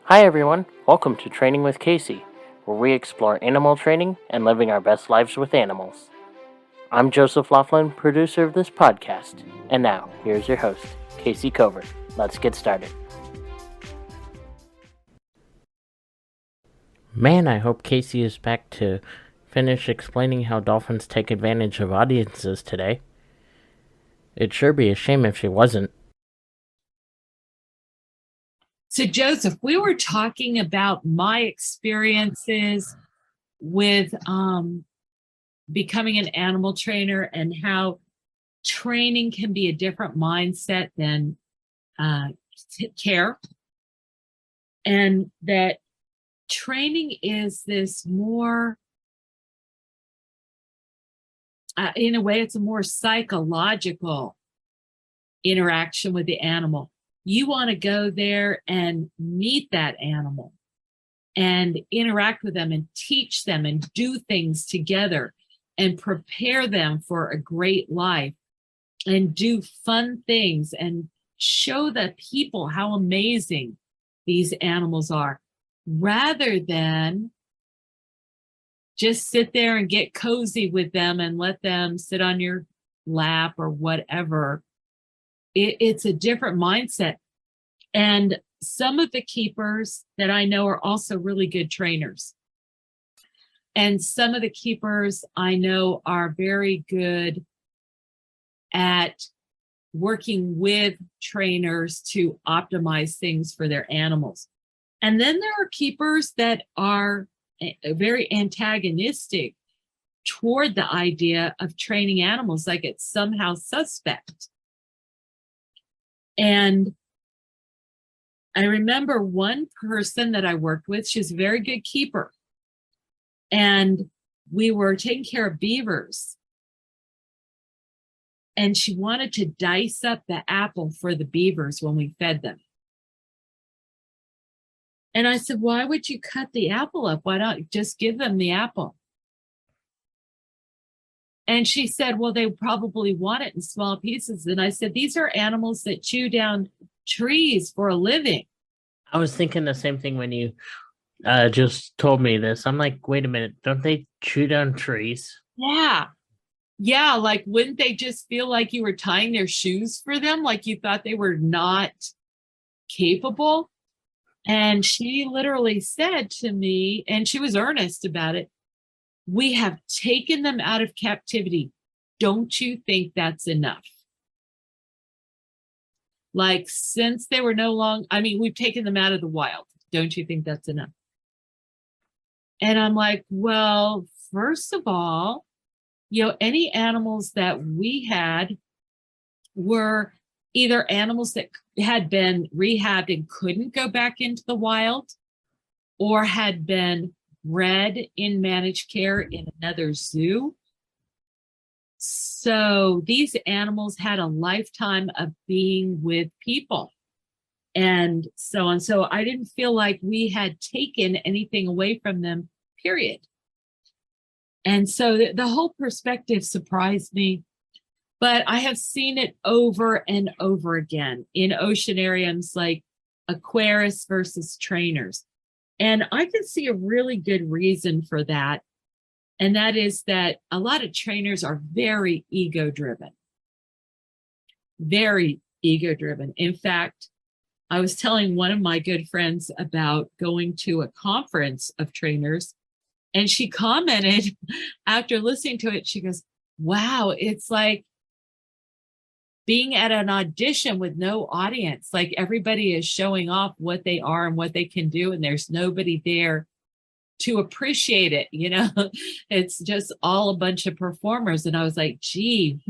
Hi everyone, welcome to Training with Kayce, where we explore animal training and living our best lives with animals. I'm Joseph Laughlin, producer of this podcast, and now here's your host, Kayce Covert. Let's get started. Man, I hope Kayce is back to finish explaining how dolphins take advantage of audiences today. It'd sure be a shame if she wasn't. So, Joseph, we were talking about my experiences with becoming an animal trainer and how training can be a different mindset than care. And that training is this more, in a way, it's a more psychological interaction with the animal. You want to go there and meet that animal and interact with them and teach them and do things together and prepare them for a great life and do fun things and show the people how amazing these animals are, rather than just sit there and get cozy with them and let them sit on your lap or whatever. It's a different mindset. And some of the keepers that I know are also really good trainers. And some of the keepers I know are very good at working with trainers to optimize things for their animals. And then there are keepers that are very antagonistic toward the idea of training animals, like it's somehow suspect. And I remember one person that I worked with, she was a very good keeper. And we were taking care of beavers. And she wanted to dice up the apple for the beavers when we fed them. And I said, why would you cut the apple up? Why don't you just give them the apple? And she said, well, they probably want it in small pieces. And I said, these are animals that chew down trees for a living. I was thinking the same thing when you just told me this. I'm like, wait a minute, don't they chew down trees? Yeah. Yeah, like wouldn't they just feel like you were tying their shoes for them? Like you thought they were not capable? And she literally said to me, and she was earnest about it, we have taken them out of captivity. Don't you think that's enough? Like since they were no longer, we've taken them out of the wild. Don't you think that's enough? And I'm like, well, first of all, any animals that we had were either animals that had been rehabbed and couldn't go back into the wild, or had been bred in managed care in another zoo. So these animals had a lifetime of being with people and so on. So I didn't feel like we had taken anything away from them, period. And so the whole perspective surprised me, but I have seen it over and over again in oceanariums like aquarists versus trainers. And I can see a really good reason for that. And that is that a lot of trainers are very ego-driven. Very ego-driven. In fact, I was telling one of my good friends about going to a conference of trainers, and she commented after listening to it, she goes, wow, it's like being at an audition with no audience. Like everybody is showing off what they are and what they can do, and there's nobody there to appreciate it. It's just all a bunch of performers. And I was like, gee,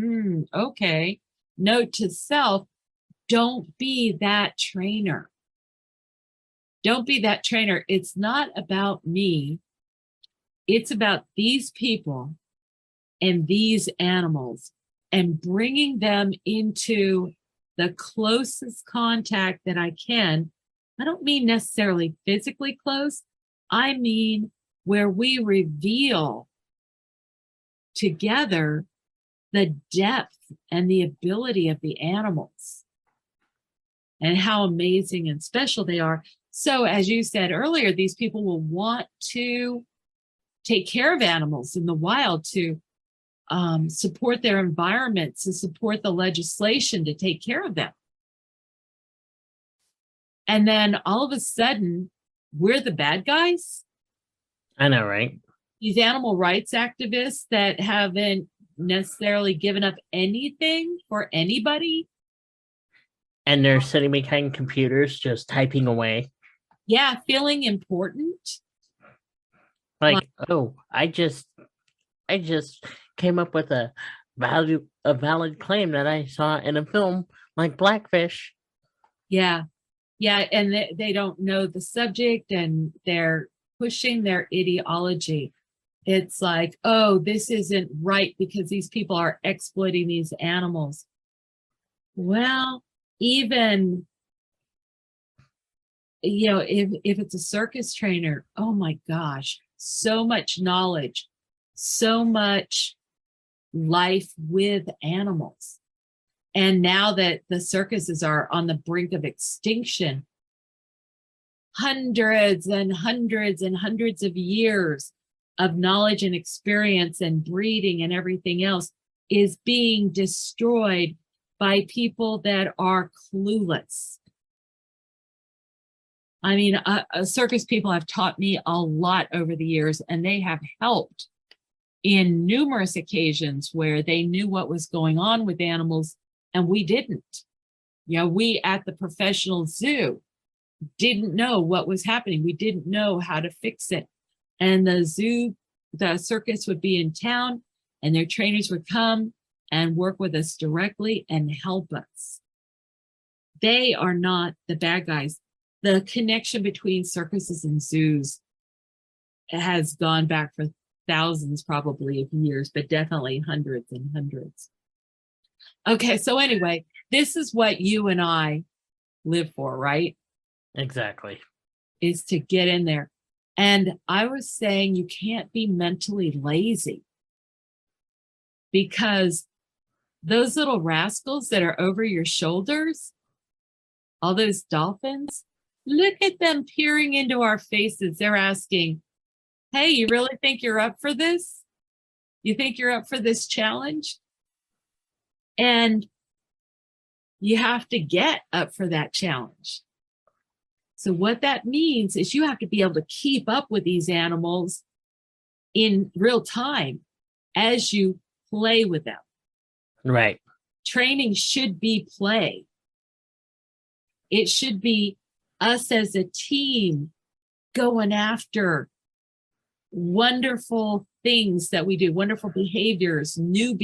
okay. Note to self, don't be that trainer. Don't be that trainer. It's not about me. It's about these people and these animals and bringing them into the closest contact that I can. I don't mean necessarily physically close. I mean where we reveal together the depth and the ability of the animals and how amazing and special they are, So, as you said earlier, these people will want to take care of animals in the wild, to support their environments, to support the legislation to take care of them. And then all of a sudden, we're the bad guys. I know, right? These animal rights activists that haven't necessarily given up anything for anybody. And they're sitting behind computers just typing away. Yeah, feeling important. Like, oh, I just came up with a valid claim that I saw in a film like Blackfish. Yeah. Yeah. And they don't know the subject and they're pushing their ideology. It's like, oh, this isn't right because these people are exploiting these animals. Well, even, if it's a circus trainer, oh my gosh, so much knowledge, so much life with animals. And now that the circuses are on the brink of extinction, hundreds and hundreds and hundreds of years of knowledge and experience and breeding and everything else is being destroyed by people that are clueless. I mean, circus people have taught me a lot over the years, and they have helped in numerous occasions where they knew what was going on with animals and we didn't. We at the professional zoo didn't know what was happening. We didn't know how to fix it. And the circus would be in town and their trainers would come and work with us directly and help us. They are not the bad guys. The connection between circuses and zoos has gone back for thousands probably of years, but definitely hundreds and hundreds. Okay, so anyway, this is what you and I live for, right? Exactly. Is to get in there. And I was saying you can't be mentally lazy, because those little rascals that are over your shoulders, all those dolphins, look at them peering into our faces. They're asking, hey, you really think you're up for this? You think you're up for this challenge? And you have to get up for that challenge. So what that means is you have to be able to keep up with these animals in real time as you play with them. Right. Training should be play. It should be us as a team going after wonderful things that we do, wonderful behaviors, new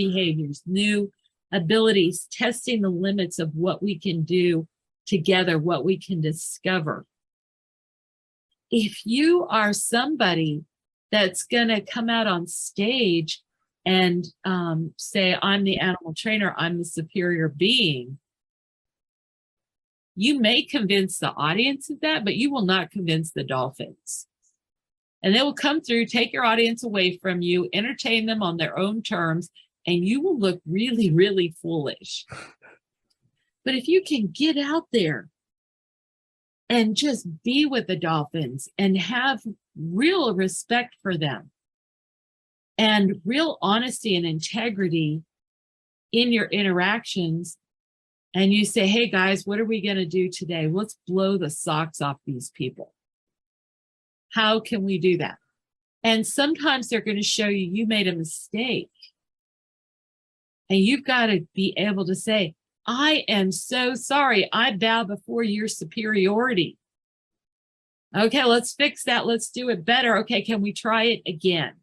abilities, testing the limits of what we can do together, what we can discover. If you are somebody that's going to come out on stage and say, I'm the animal trainer, I'm the superior being, you may convince the audience of that, but you will not convince the dolphins. And they will come through, take your audience away from you, entertain them on their own terms, and you will look really, really foolish. But if you can get out there and just be with the dolphins and have real respect for them and real honesty and integrity in your interactions, and you say, hey guys, what are we going to do today? Let's blow the socks off these people. How can we do that? And sometimes they're going to show you you made a mistake. And you've got to be able to say, I am so sorry. I bow before your superiority. Okay, let's fix that. Let's do it better. Okay, can we try it again?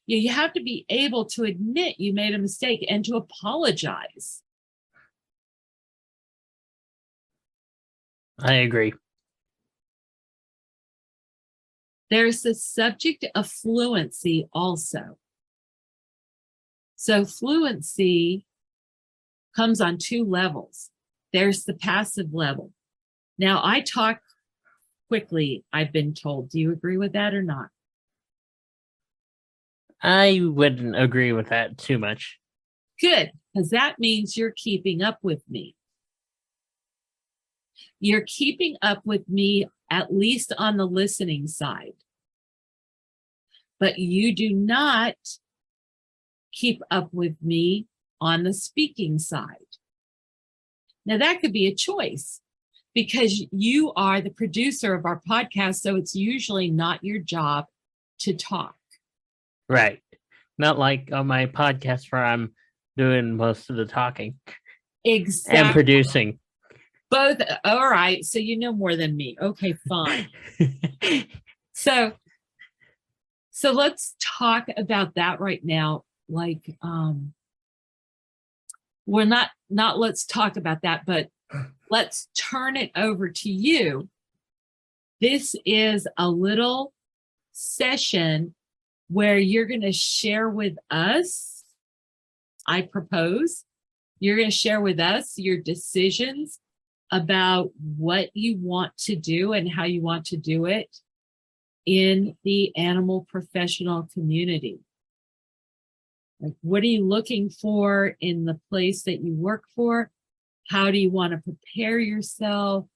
You have to be able to admit you made a mistake and to apologize. I agree. There's the subject of fluency also. So fluency comes on two levels. There's the passive level. Now, I talk quickly, I've been told. Do you agree with that or not? I wouldn't agree with that too much. Good, because that means you're keeping up with me. You're keeping up with me, at least on the listening side, but you do not keep up with me on the speaking side. Now, that could be a choice because you are the producer of our podcast, so it's usually not your job to talk. Right. Not like on my podcast where I'm doing most of the talking Exactly. and producing. Both. All right. So you know more than me. Okay, fine. So let's talk about that right now. Like, we're not let's talk about that, but let's turn it over to you. This is a little session where you're going to share with us, I propose, you're going to share with us your decisions about what you want to do and how you want to do it in the animal professional community. Like, what are you looking for in the place that you work for? How do you want to prepare yourself?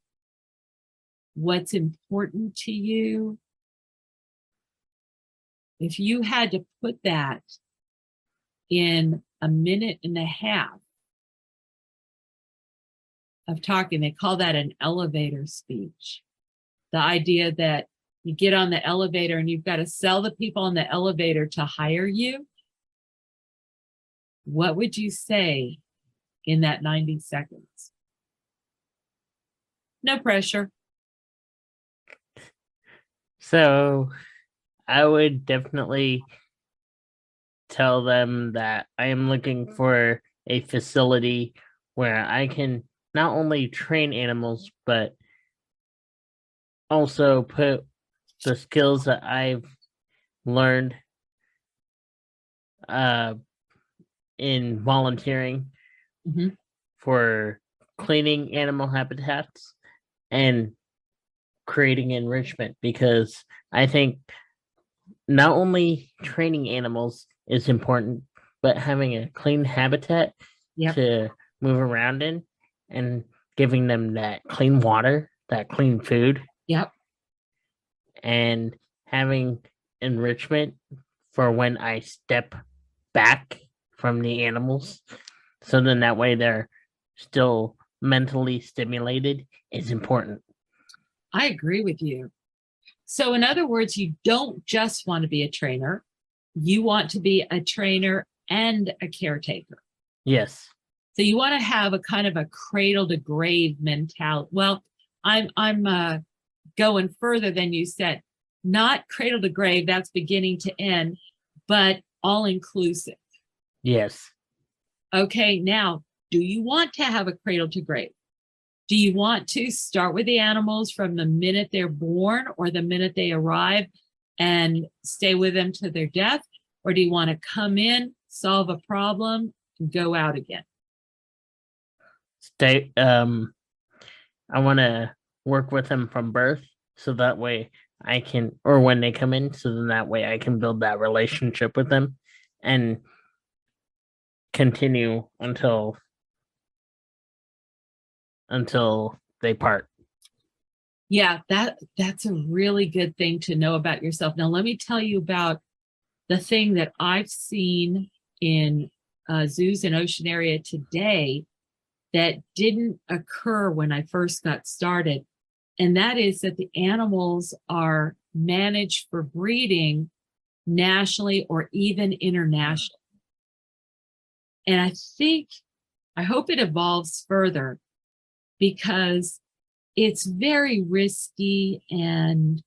What's important to you? If you had to put that in a minute and a half of talking, they call that an elevator speech. The idea that you get on the elevator and you've got to sell the people on the elevator to hire you. What would you say in that 90 seconds? No pressure. So I would definitely tell them that I am looking for a facility where I can not only train animals, but also put the skills that I've learned in volunteering Mm-hmm. for cleaning animal habitats and creating enrichment, because I think not only training animals is important, but having a clean habitat to move around in and giving them that clean water, that clean food. Yep. And having enrichment for when I step back from the animals. So then that way they're still mentally stimulated is important. I agree with you. So, in other words, you don't just want to be a trainer, you want to be a trainer and a caretaker. Yes. So you want to have a kind of a cradle to grave mentality. Well, I'm going further than you said. Not cradle to grave, that's beginning to end, but all inclusive. Yes. Okay, now, do you want to have a cradle to grave? Do you want to start with the animals from the minute they're born or the minute they arrive and stay with them to their death? Or do you want to come in, solve a problem, and go out again? I want to work with them from birth, so that way I can, or when they come in, so then that way I can build that relationship with them and continue until they part. Yeah, that's a really good thing to know about yourself. Now, let me tell you about the thing that I've seen in zoos and ocean area today that didn't occur when I first got started. And that is that the animals are managed for breeding nationally or even internationally. And I hope it evolves further, because it's very risky and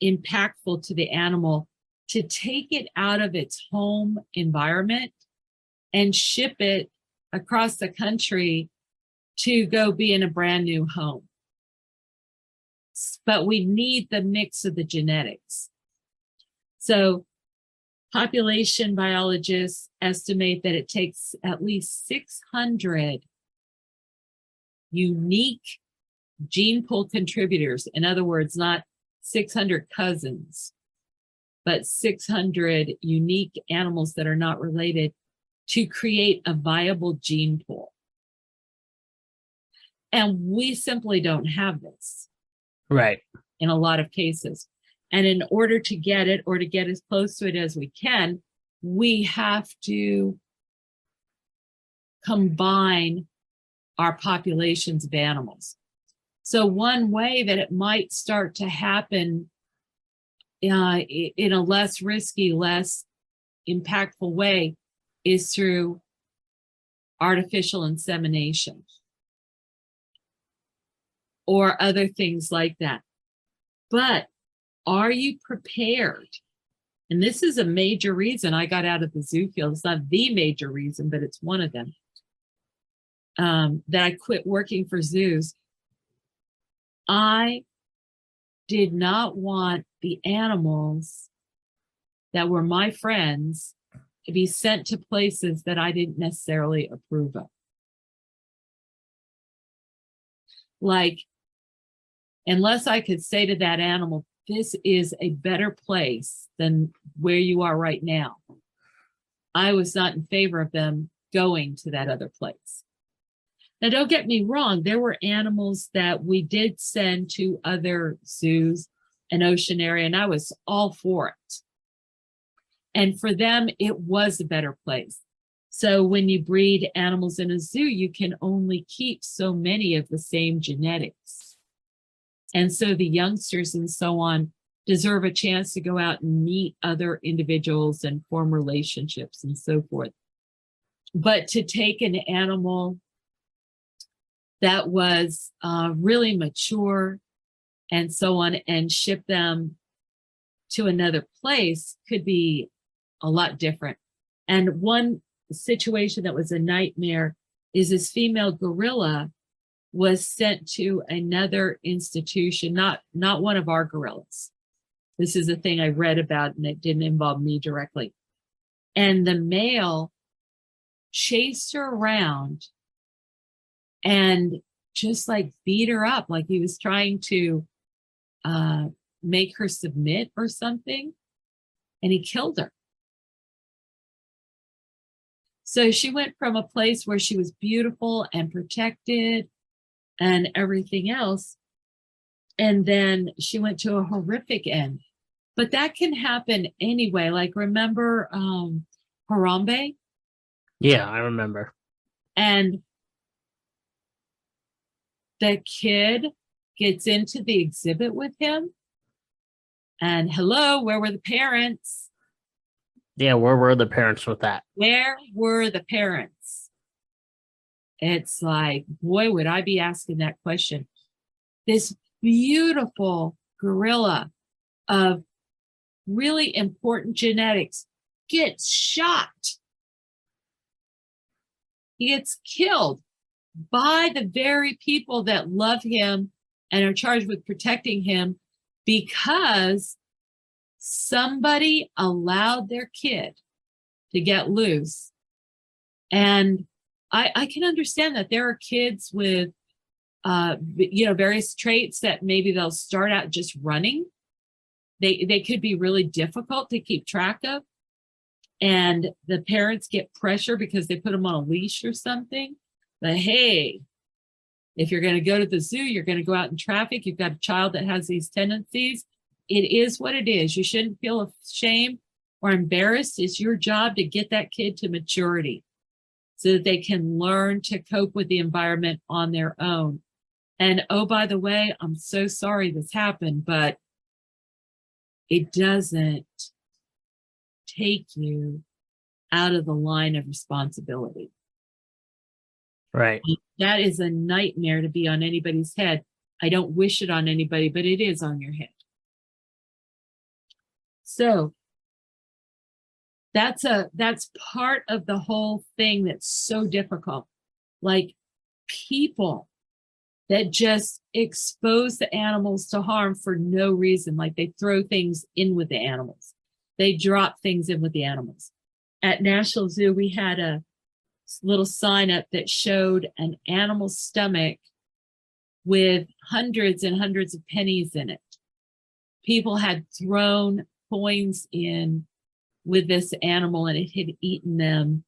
impactful to the animal to take it out of its home environment and ship it across the country to go be in a brand new home. But we need the mix of the genetics. So population biologists estimate that it takes at least 600 unique gene pool contributors. In other words, not 600 cousins, but 600 unique animals that are not related to create a viable gene pool. And we simply don't have this Right. in a lot of cases. And in order to get it, or to get as close to it as we can, we have to combine our populations of animals. So one way that it might start to happen in a less risky, less impactful way is through artificial insemination or other things like that. But are you prepared? And this is a major reason I got out of the zoo field. It's not the major reason, but it's one of them, that I quit working for zoos. I did not want the animals that were my friends to be sent to places that I didn't necessarily approve of. Like, unless I could say to that animal, this is a better place than where you are right now, I was not in favor of them going to that other place. Now, don't get me wrong, there were animals that we did send to other zoos and oceanary, and I was all for it. And for them, it was a better place. So when you breed animals in a zoo, you can only keep so many of the same genetics. And so the youngsters and so on deserve a chance to go out and meet other individuals and form relationships and so forth. But to take an animal that was really mature and so on and ship them to another place could be a lot different. And one situation that was a nightmare is this female gorilla was sent to another institution, not one of our gorillas. This is a thing I read about, and it didn't involve me directly. And the male chased her around and just like beat her up, like he was trying to make her submit or something, and he killed her. So she went from a place where she was beautiful and protected and everything else, and then she went to a horrific end. But that can happen anyway. Like, remember Harambe? Yeah, I remember. And the kid gets into the exhibit with him, and hello, where were the parents? Yeah, where were the parents with that? Where were the parents? It's like, boy, would I be asking that question. This beautiful gorilla of really important genetics gets shot. He gets killed by the very people that love him and are charged with protecting him because somebody allowed their kid to get loose. And I can understand that there are kids with various traits that maybe they'll start out just running. They could be really difficult to keep track of, and the parents get pressure because they put them on a leash or something. But hey, if you're going to go to the zoo, you're going to go out in traffic, you've got a child that has these tendencies, it is what it is. You shouldn't feel ashamed or embarrassed. It's your job to get that kid to maturity so that they can learn to cope with the environment on their own. And oh, by the way, I'm so sorry this happened, but it doesn't take you out of the line of responsibility. Right. That is a nightmare to be on anybody's head. I don't wish it on anybody, but it is on your head. So that's part of the whole thing that's so difficult. Like, people that just expose the animals to harm for no reason. Like, they throw things in with the animals. They drop things in with the animals. At National Zoo, we had a little sign up that showed an animal's stomach with hundreds and hundreds of pennies in it. People had thrown coins in with this animal, and it had eaten them.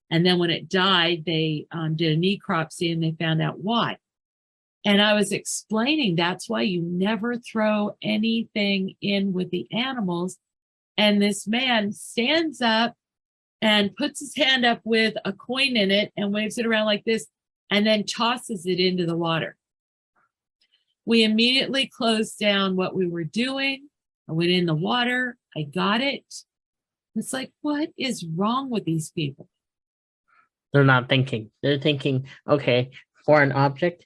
And then when it died, they did a necropsy, and they found out why. And I was explaining that's why you never throw anything in with the animals. And this man stands up and puts his hand up with a coin in it and waves it around like this, and then tosses it into the water. We immediately closed down what we were doing. I went in the water. I got it. It's like, what is wrong with these people? They're not thinking. They're thinking, okay, foreign object,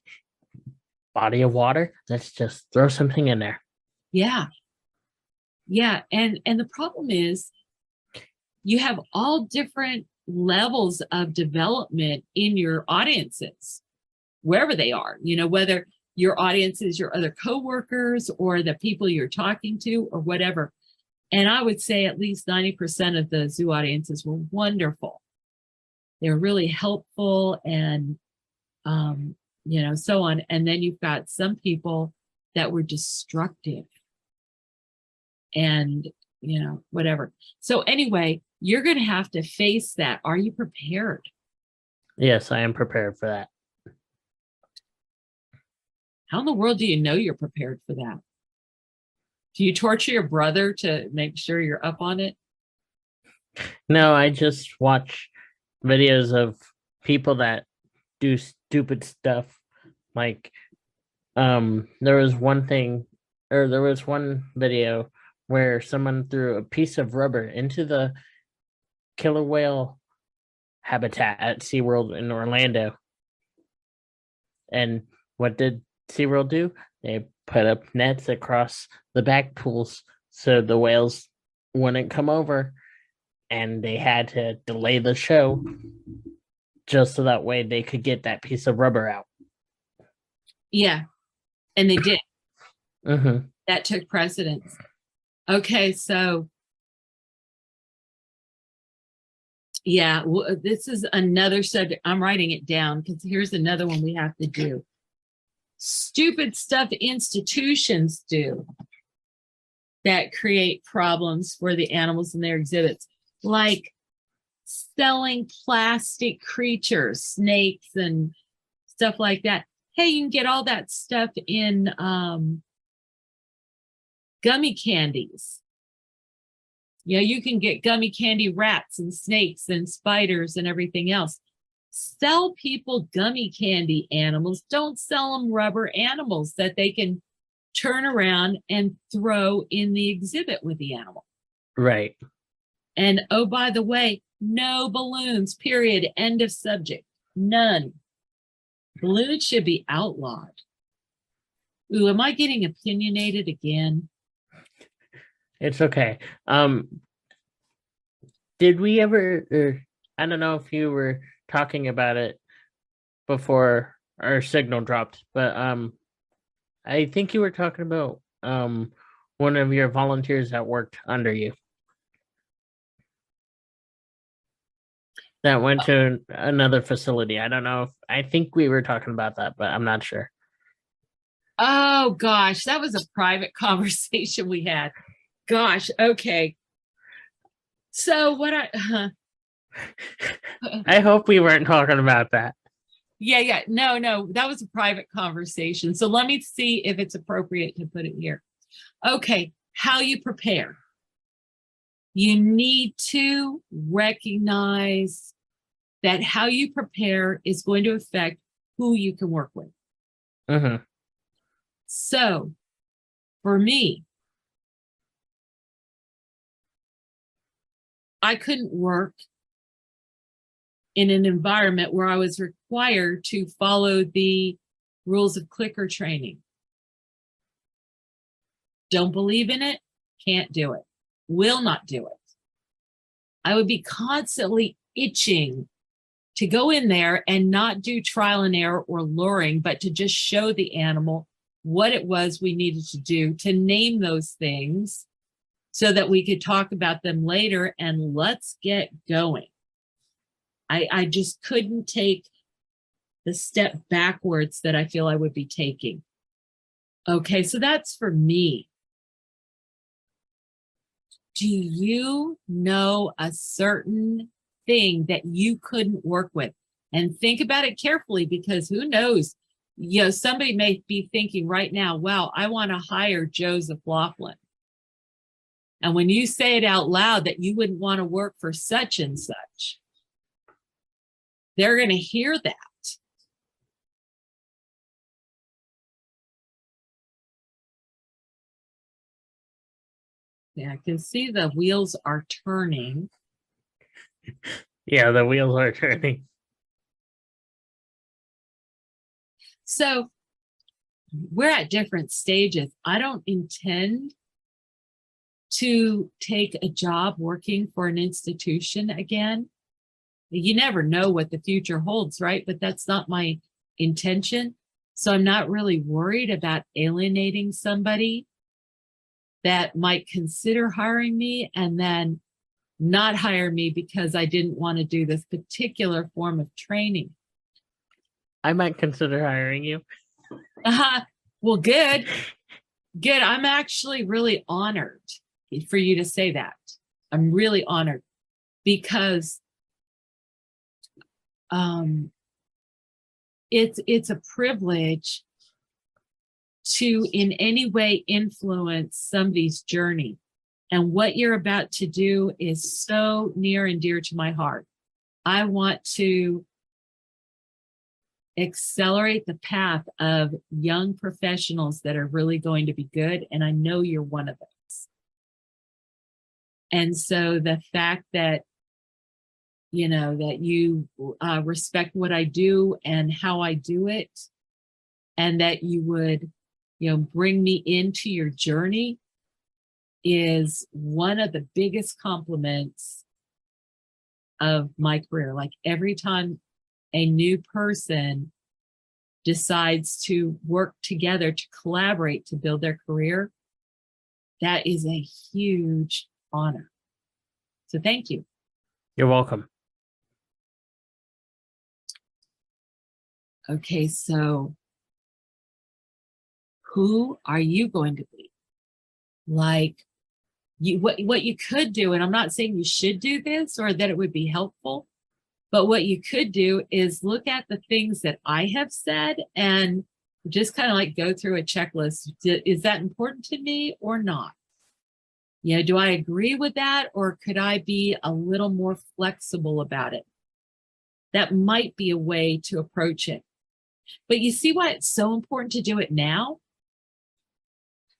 body of water, let's just throw something in there. Yeah. Yeah. And the problem is you have all different levels of development in your audiences, wherever they are, whether your audience is your other coworkers or the people you're talking to or whatever. And I would say at least 90% of the zoo audiences were wonderful. They were really helpful and, so on. And then you've got some people that were destructive and, whatever. So anyway, you're going to have to face that. Are you prepared? Yes, I am prepared for that. How in the world do you know you're prepared for that? Do you torture your brother to make sure you're up on it? No, I just watch videos of people that do stupid stuff. Like, there was one video where someone threw a piece of rubber into the killer whale habitat at SeaWorld in Orlando. And what did SeaWorld do? They put up nets across the back pools so the whales wouldn't come over, and they had to delay the show just so that way they could get that piece of rubber out. Yeah, and they did. Mm-hmm. That took precedence. Okay, so yeah, this is another subject. I'm writing it down because here's another one we have to do. Stupid stuff institutions do that create problems for the animals in their exhibits, like selling plastic creatures, snakes and stuff like that. Hey, you can get all that stuff in gummy candies. You can get gummy candy rats and snakes and spiders and everything else. Sell people gummy candy animals. Don't sell them rubber animals that they can turn around and throw in the exhibit with the animal. Right. And oh, by the way, no balloons, period. End of subject. None. Balloons should be outlawed. Ooh, am I getting opinionated again? It's okay. Did we ever, I don't know if you were talking about it before our signal dropped, but I think you were talking about one of your volunteers that worked under you that went to another facility. I don't know I think we were talking about that, but I'm not sure. Oh gosh, that was a private conversation we had. Gosh, okay. So what I hope we weren't talking about that. Yeah. No, that was a private conversation. So let me see if it's appropriate to put it here. Okay, how you prepare. You need to recognize that how you prepare is going to affect who you can work with. Mm-hmm. So for me, I couldn't work in an environment where I was required to follow the rules of clicker training. Don't believe in it, can't do it, will not do it. I would be constantly itching to go in there and not do trial and error or luring, but to just show the animal what it was we needed to do, to name those things so that we could talk about them later and let's get going. I just couldn't take the step backwards that I feel I would be taking. Okay, so that's for me. Do you know a certain thing that you couldn't work with? And think about it carefully, because who knows, somebody may be thinking right now, wow, I want to hire Joseph Laughlin. And when you say it out loud that you wouldn't want to work for such and such, they're going to hear that. Yeah, I can see the wheels are turning. Yeah, the wheels are turning. So we're at different stages. I don't intend to take a job working for an institution again. You never know what the future holds, right? But that's not my intention. So I'm not really worried about alienating somebody that might consider hiring me and then not hire me because I didn't want to do this particular form of training. I might consider hiring you. Well, good. Good. I'm actually really honored for you to say that. I'm really honored because it's a privilege to in any way influence somebody's journey. And what you're about to do is so near and dear to my heart. I want to accelerate the path of young professionals that are really going to be good. And I know you're one of those. And so the fact that, that you respect what I do and how I do it, and that you would, bring me into your journey is one of the biggest compliments of my career. Like every time a new person decides to work together, to collaborate, to build their career, that is a huge honor. So thank you. You're welcome. Okay, so who are you going to be? Like, what you could do, and I'm not saying you should do this or that it would be helpful, but what you could do is look at the things that I have said and just kind of like go through a checklist. Is that important to me or not? Do I agree with that, or could I be a little more flexible about it? That might be a way to approach it. But you see why it's so important to do it now?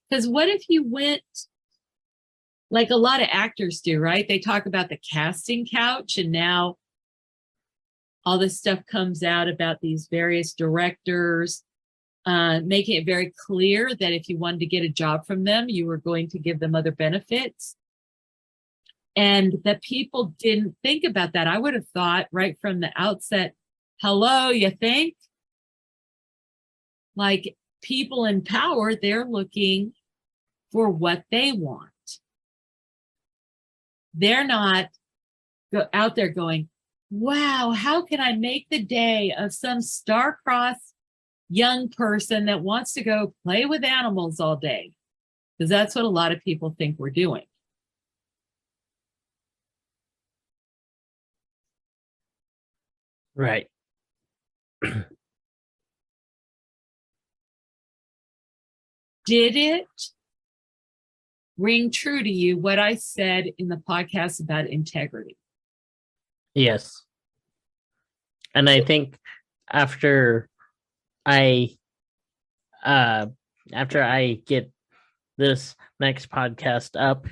Because what if you went like a lot of actors do, right? They talk about the casting couch, and now all this stuff comes out about these various directors, making it very clear that if you wanted to get a job from them, you were going to give them other benefits. And that people didn't think about that. I would have thought right from the outset, hello, you think? Like people in power, they're looking for what they want. They're not out there going, wow, how can I make the day of some star-crossed young person that wants to go play with animals all day? Because that's what a lot of people think we're doing. Right. Did it ring true to you what I said in the podcast about integrity? Yes. And I think after I get this next podcast up,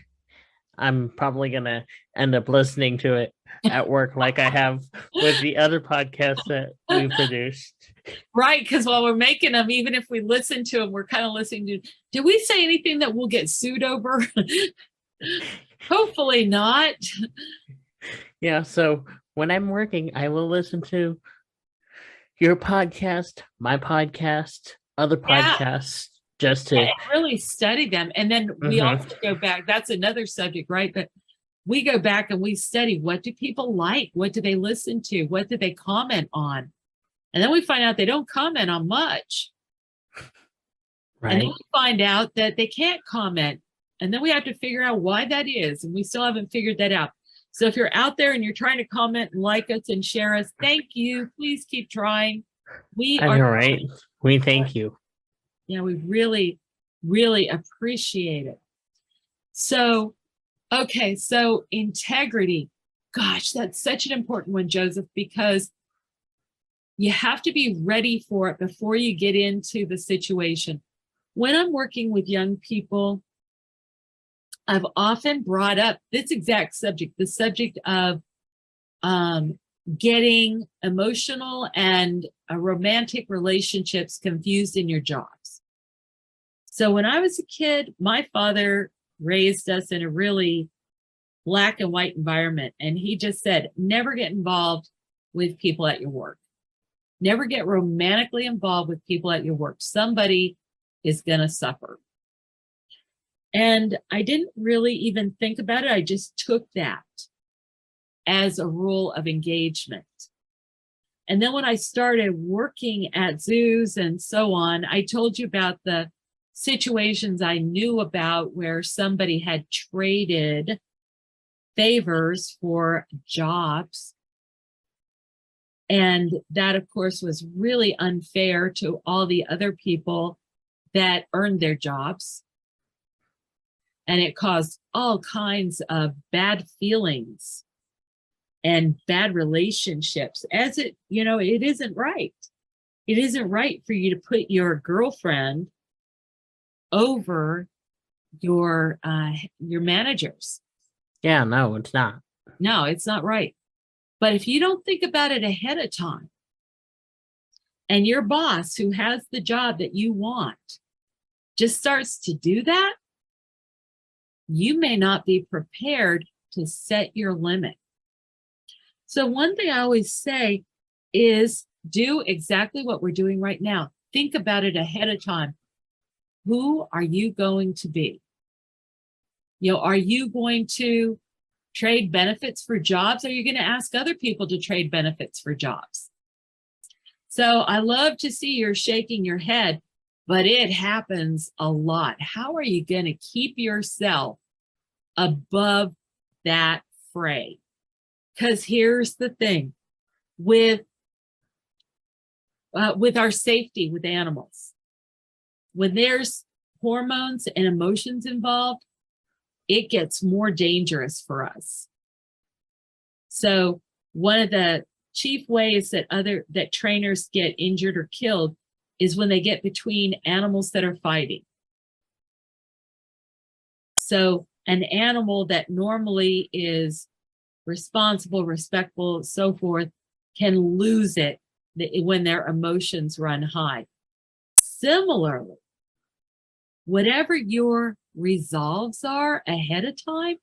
I'm probably gonna end up listening to it at work like I have with the other podcasts that we produced. Right, because while we're making them, even if we listen to them, we're kind of listening to, did we say anything that we'll get sued over? Hopefully not. Yeah, so when I'm working, I will listen to your podcast, my podcast, other podcasts, just to really study them. And then we also go back. That's another subject, right? But we go back and we study, what do people like? What do they listen to? What do they comment on? And then we find out they don't comment on much. Right. And then we find out that they can't comment. And then we have to figure out why that is. And we still haven't figured that out. So if you're out there and you're trying to comment and like us and share us, thank you. Please keep trying. We are right. We thank you. Yeah, we really, really appreciate it. So, okay, so integrity. Gosh, that's such an important one, Joseph, because you have to be ready for it before you get into the situation. When I'm working with young people, I've often brought up this exact subject, the subject of getting emotional and romantic relationships confused in your jobs. So when I was a kid, my father raised us in a really black and white environment. And he just said, never get involved with people at your work. Never get romantically involved with people at your work. Somebody is going to suffer. And I didn't really even think about it. I just took that as a rule of engagement. And then when I started working at zoos and so on, I told you about the situations I knew about where somebody had traded favors for jobs. And that, of course, was really unfair to all the other people that earned their jobs. And it caused all kinds of bad feelings and bad relationships, as it isn't right. It isn't right for you to put your girlfriend over your managers. Yeah, no, it's not. No, it's not right. But if you don't think about it ahead of time, and your boss who has the job that you want just starts to do that, you may not be prepared to set your limit. So one thing I always say is do exactly what we're doing right now. Think about it ahead of time. Who are you going to be? Are you going to trade benefits for jobs? Or are you going to ask other people to trade benefits for jobs? So I love to see you're shaking your head, but it happens a lot. How are you going to keep yourself above that fray? Because here's the thing with our safety with animals, when there's hormones and emotions involved, it gets more dangerous for us. So one of the chief ways that trainers get injured or killed is when they get between animals that are fighting. So an animal that normally is responsible, respectful, so forth, can lose it when their emotions run high. Similarly, whatever your resolves are ahead of time,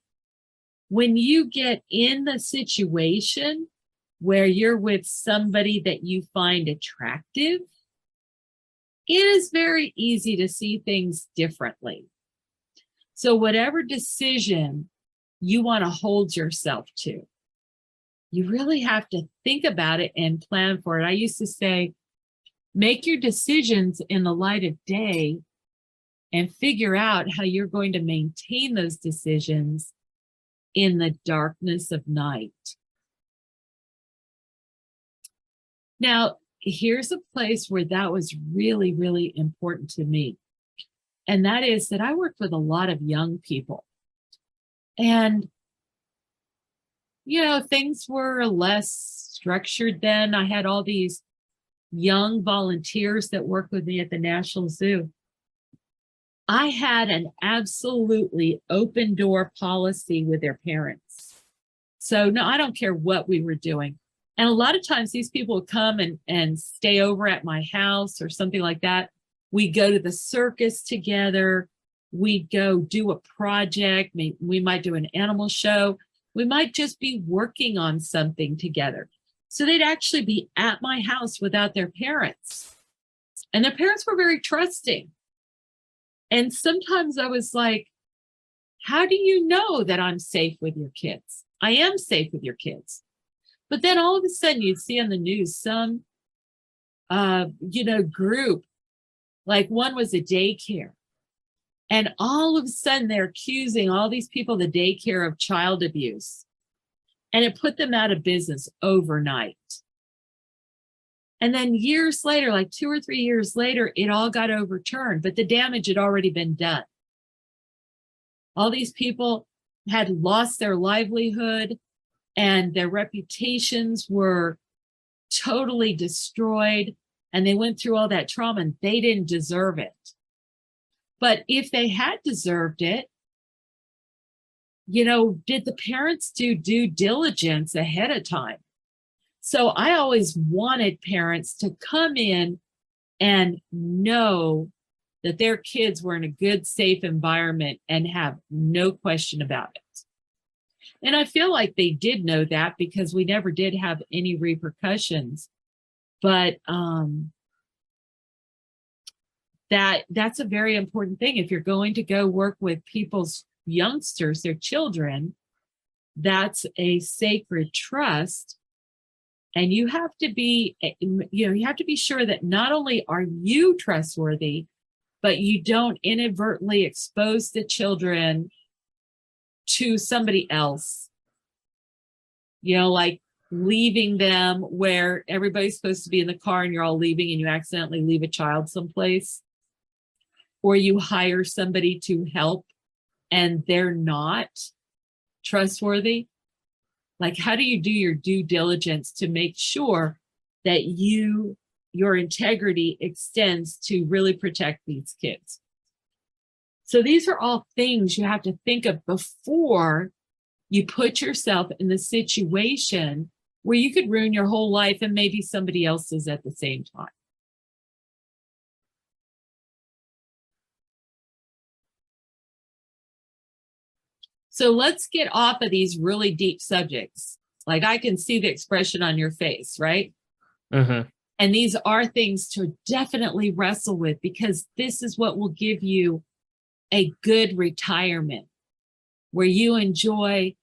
when you get in the situation where you're with somebody that you find attractive, it is very easy to see things differently. So whatever decision you want to hold yourself to, you really have to think about it and plan for it. I used to say, make your decisions in the light of day and figure out how you're going to maintain those decisions in the darkness of night. Now, here's a place where that was really, really important to me. And that is that I worked with a lot of young people. And, things were less structured then. I had all these young volunteers that worked with me at the National Zoo. I had an absolutely open door policy with their parents. So no, I don't care what we were doing. And a lot of times these people would come and stay over at my house or something like that. We'd go to the circus together. We'd go do a project. We might do an animal show. We might just be working on something together. So they'd actually be at my house without their parents. And their parents were very trusting. And sometimes I was like, how do you know that I'm safe with your kids? I am safe with your kids. But then all of a sudden you'd see on the news some, group, like one was a daycare. And all of a sudden they're accusing all these people, the daycare, of child abuse. And it put them out of business overnight. And then years later, like 2 or 3 years later, it all got overturned, but the damage had already been done. All these people had lost their livelihood and their reputations were totally destroyed. And they went through all that trauma and they didn't deserve it. But if they had deserved it, did the parents do due diligence ahead of time? So I always wanted parents to come in and know that their kids were in a good, safe environment and have no question about it. And I feel like they did know that because we never did have any repercussions. But that's a very important thing. If you're going to go work with people's youngsters, their children, that's a sacred trust. And you have to be, you have to be sure that not only are you trustworthy, but you don't inadvertently expose the children to somebody else. Like leaving them where everybody's supposed to be in the car and you're all leaving and you accidentally leave a child someplace. Or you hire somebody to help and they're not trustworthy. Like, how do you do your due diligence to make sure that your integrity extends to really protect these kids? So these are all things you have to think of before you put yourself in the situation where you could ruin your whole life and maybe somebody else's at the same time. So let's get off of these really deep subjects. Like, I can see the expression on your face, right? Mm-hmm. And these are things to definitely wrestle with, because this is what will give you a good retirement where you enjoy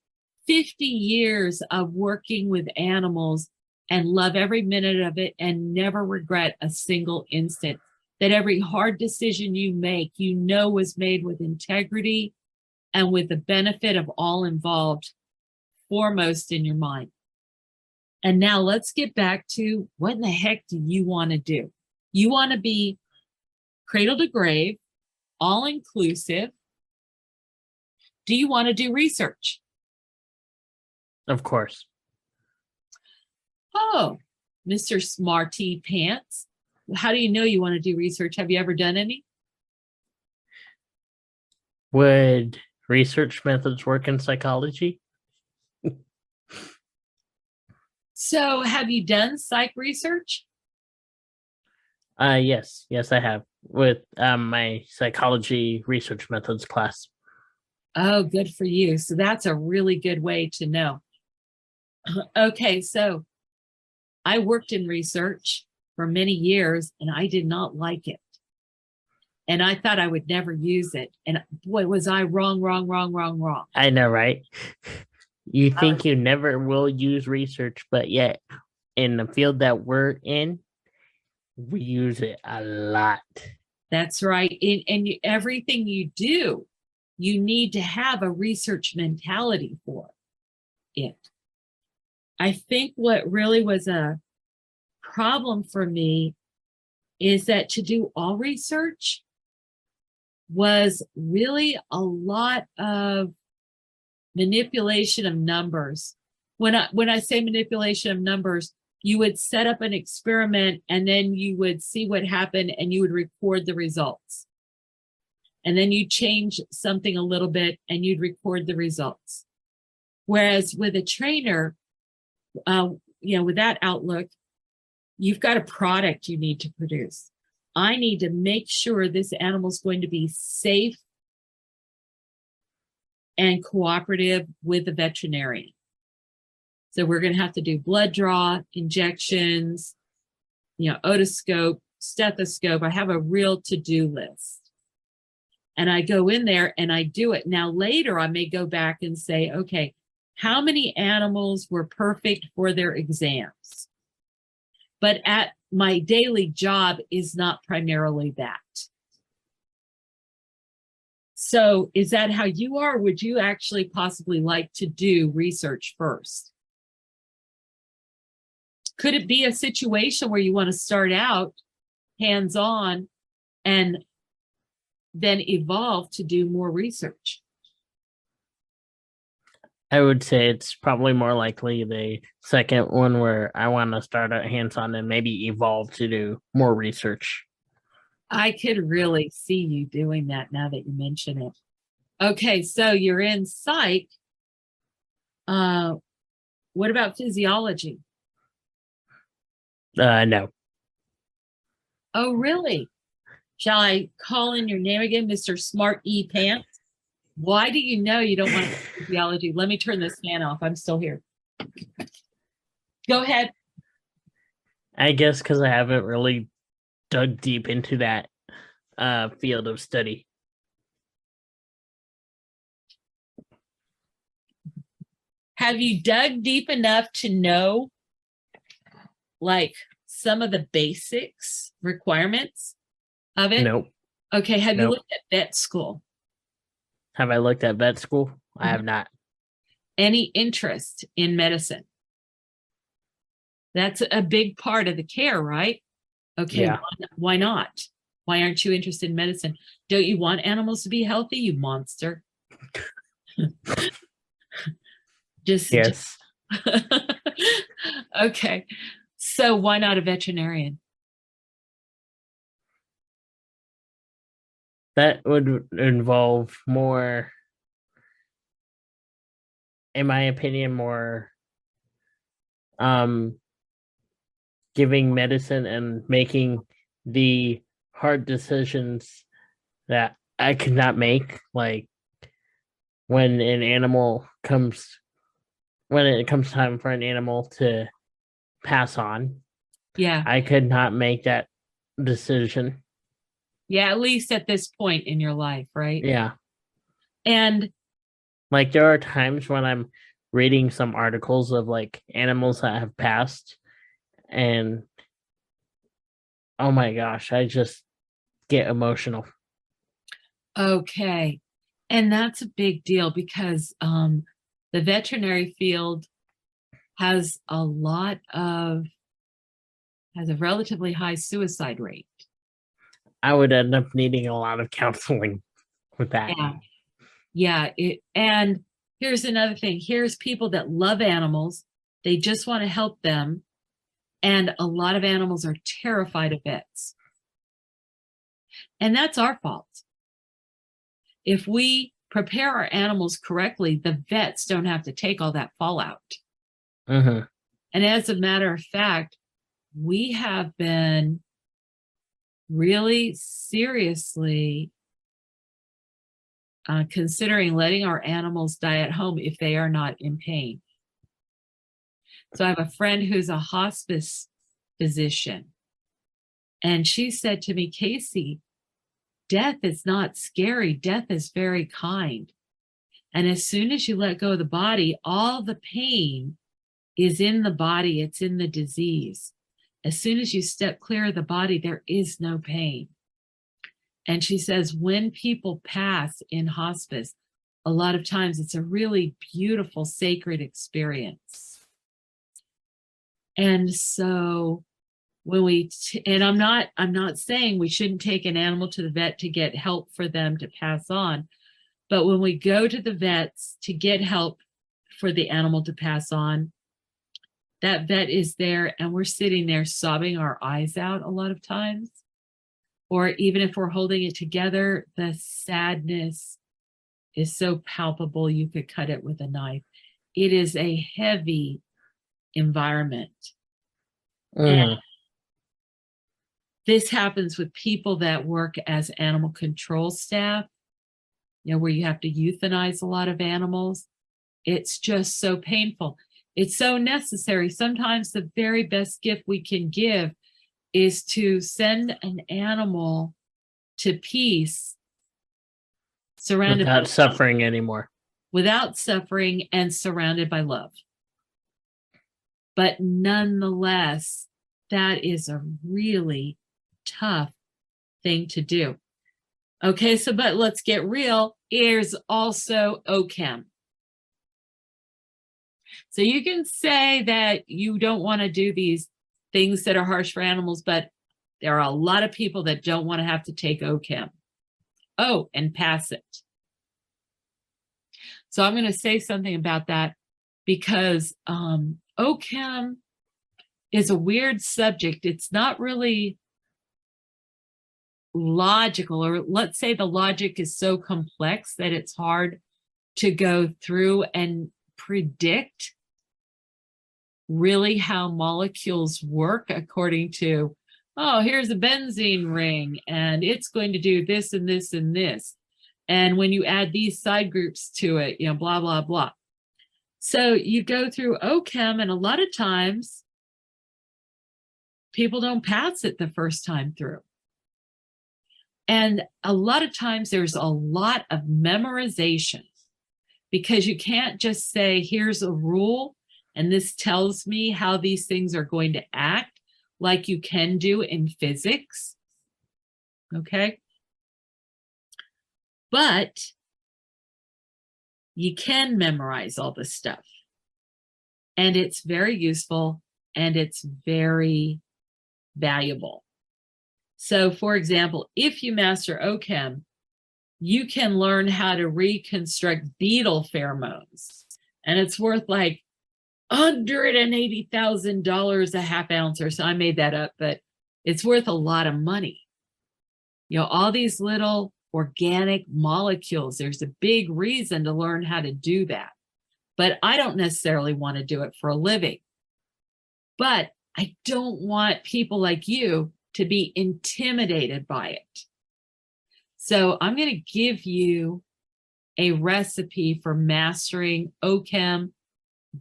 50 years of working with animals and love every minute of it and never regret a single instant. That every hard decision you make, was made with integrity and with the benefit of all involved foremost in your mind. And now let's get back to, what in the heck do you want to do? You want to be cradle to grave, all inclusive. Do you want to do research? Of course. Oh, Mr. Smarty Pants. How do you know you want to do research? Have you ever done any? Would research methods work in psychology? So have you done psych research? Yes, I have, with my psychology research methods class. Oh, good for you. So that's a really good way to know. Okay, so I worked in research for many years and I did not like it. And I thought I would never use it. And boy, was I wrong. I know, right? You think you never will use research, but yet in the field that we're in, we use it a lot. That's right. Everything you do, you need to have a research mentality for it. I think what really was a problem for me is that to do all research was really a lot of manipulation of numbers. When I say manipulation of numbers, you would set up an experiment and then you would see what happened and you would record the results. And then you change something a little bit and you'd record the results. Whereas with a trainer, with that outlook, you've got a product you need to produce. I need to make sure this animal's going to be safe and cooperative with the veterinarian. So we're going to have to do blood draw, injections, otoscope, stethoscope. I have a real to-do list. And I go in there and I do it. Now later I may go back and say, okay, how many animals were perfect for their exams? But at my daily job is not primarily that. So is that how you are? Or would you actually possibly like to do research first? Could it be a situation where you want to start out hands-on and then evolve to do more research? I would say it's probably more likely the second one where I want to start out hands-on and maybe evolve to do more research. I could really see you doing that now that you mention it. Okay, so you're in psych. What about physiology? No. Oh, really? Shall I call in your name again, Mr. Smart E Pants? Why do you know you don't want physiology? Let me turn this fan off. I'm still here. Go ahead. I guess because I haven't really dug deep into that field of study. Have you dug deep enough to know, like, some of the basics requirements of it? Nope. Okay, have you Nope. looked at vet school? Have I looked at vet school? I have not. Any interest in medicine? That's a big part of the care, right? Okay, Yeah. why not? Why aren't you interested in medicine? Don't you want animals to be healthy, you monster? Yes. Okay, so why not a veterinarian? That would involve more, in my opinion, more giving medicine and making the hard decisions that I could not make, like when it comes time for an animal to pass on. Yeah, I could not make that decision. yeah, at least at this point in your life, right? Yeah. And Like there are times when I'm reading some articles of like animals that have passed, and oh my gosh, I just get emotional. okay, and that's a big deal because the veterinary field has has a relatively high suicide rate. I would end up needing a lot of counseling with that. Yeah. Yeah, and here's another thing. Here's people that love animals. They just want to help them. And a lot of animals are terrified of vets. And that's our fault. If we prepare our animals correctly, the vets don't have to take all that fallout. Mm-hmm. And as a matter of fact, we have been really seriously considering letting our animals die at home if they are not in pain. So I have a friend who's a hospice physician, and she said to me, Kayce, death is not scary. Death is very kind. And as soon as you let go of the body, all the pain is in the body. It's in the disease. As soon as you step clear of the body, there is no pain. And she says, when people pass in hospice, a lot of times it's a really beautiful, sacred experience. And so when and I'm not saying we shouldn't take an animal to the vet to get help for them to pass on, but when we go to the vets to get help for the animal to pass on, that vet is there and we're sitting there sobbing our eyes out a lot of times. Or even if we're holding it together, the sadness is so palpable you could cut it with a knife. It is a heavy environment. Mm-hmm. And this happens with people that work as animal control staff, where you have to euthanize a lot of animals. It's just so painful. It's so necessary. Sometimes the very best gift we can give is to send an animal to peace, surrounded Without by suffering anymore. without suffering and surrounded by love. But nonetheless, that is a really tough thing to do. Okay, so but let's get real. There's also OCHEM. So you can say that you don't want to do these things that are harsh for animals, but there are a lot of people that don't want to have to take OChem. Oh, and pass it. So I'm going to say something about that because OChem is a weird subject. It's not really logical, or let's say the logic is so complex that it's hard to go through and predict really how molecules work according to, oh, here's a benzene ring and it's going to do this and this and this. And when you add these side groups to it, blah, blah, blah. So you go through OChem, and a lot of times people don't pass it the first time through. And a lot of times there's a lot of memorization, because you can't just say, here's a rule, and this tells me how these things are going to act, like you can do in physics. Okay? But you can memorize all this stuff. And it's very useful and it's very valuable. So, for example, if you master OChem, you can learn how to reconstruct beetle pheromones. And it's worth like $180,000 a half ounce or so. I made that up, but it's worth a lot of money. All these little organic molecules, there's a big reason to learn how to do that. But I don't necessarily want to do it for a living. But I don't want people like you to be intimidated by it. So I'm going to give you a recipe for mastering OChem,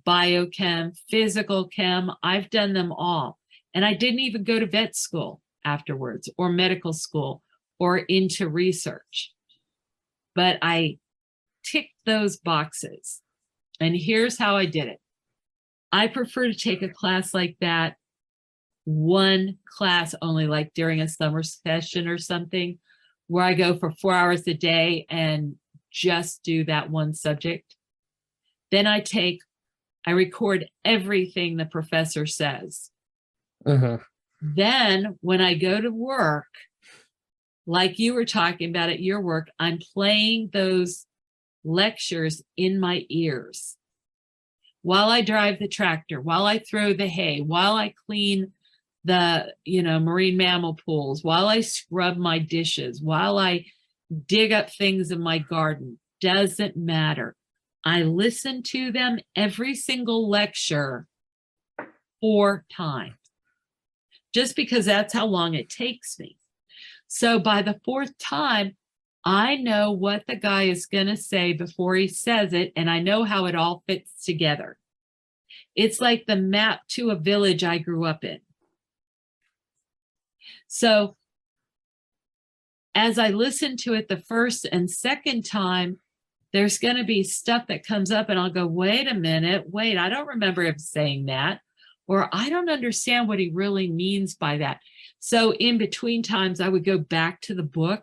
biochem, physical chem. I've done them all. And I didn't even go to vet school afterwards, or medical school, or into research. But I ticked those boxes. And here's how I did it. I prefer to take a class like that, one class only, like during a summer session or something, where I go for 4 hours a day and just do that one subject. Then I record everything the professor says. Then when I go to work, like you were talking about at your work, I'm playing those lectures in my ears while I drive the tractor, while I throw the hay, while I clean the marine mammal pools, while I scrub my dishes, while I dig up things in my garden. Doesn't matter. I listen to them, every single lecture, 4 times, just because that's how long it takes me. So by the 4th time, I know what the guy is going to say before he says it, and I know how it all fits together. It's like the map to a village I grew up in. So as I listen to it the first and second time, there's going to be stuff that comes up and I'll go, wait a minute, I don't remember him saying that, or I don't understand what he really means by that. So in between times, I would go back to the book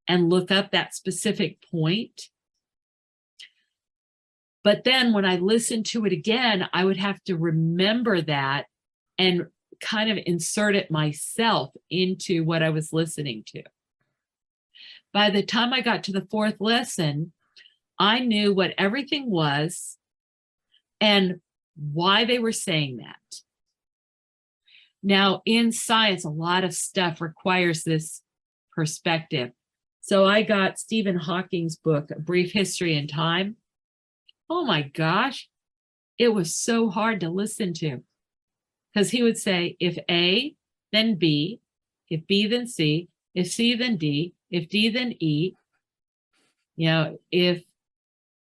and look up that specific point. But then when I listened to it again, I would have to remember that and kind of insert it myself into what I was listening to. By the time I got to the 4th lesson, I knew what everything was and why they were saying that. Now, in science, a lot of stuff requires this perspective. So I got Stephen Hawking's book, A Brief History in Time. Oh my gosh, it was so hard to listen to, because he would say, if A, then B, if B, then C, if C, then D, if D, then E, if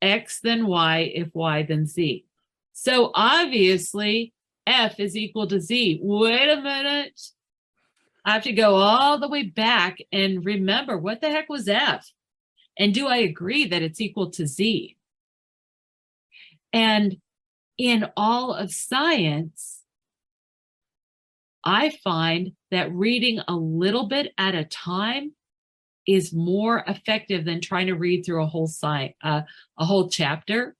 X, then Y, if Y, then Z. So obviously, F is equal to Z. Wait a minute. I have to go all the way back and remember, what the heck was F? And do I agree that it's equal to Z? And in all of science, I find that reading a little bit at a time is more effective than trying to read through a whole chapter.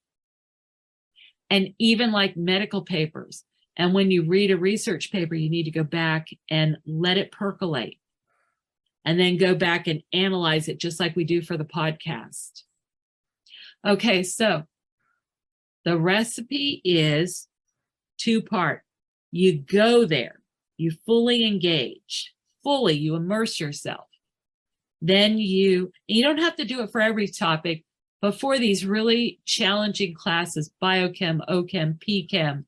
and even like medical papers. And when you read a research paper, you need to go back and let it percolate and then go back and analyze it just like we do for the podcast. Okay, so the recipe is two-part. You go there, you fully engage, you immerse yourself. Then you don't have to do it for every topic, but for these really challenging classes, biochem, OChem, PChem,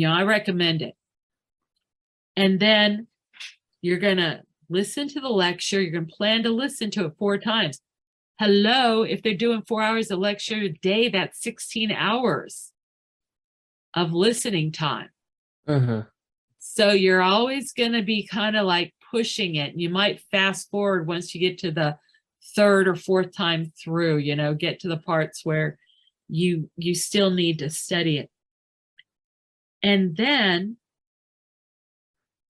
I recommend it. And then you're going to listen to the lecture. You're going to plan to listen to it 4 times. Hello, if they're doing 4 hours of lecture a day, that's 16 hours of listening time. Mm-hmm. So you're always going to be kind of like pushing it. And you might fast forward once you get to the 3rd or 4th time through, get to the parts where you still need to study it. And then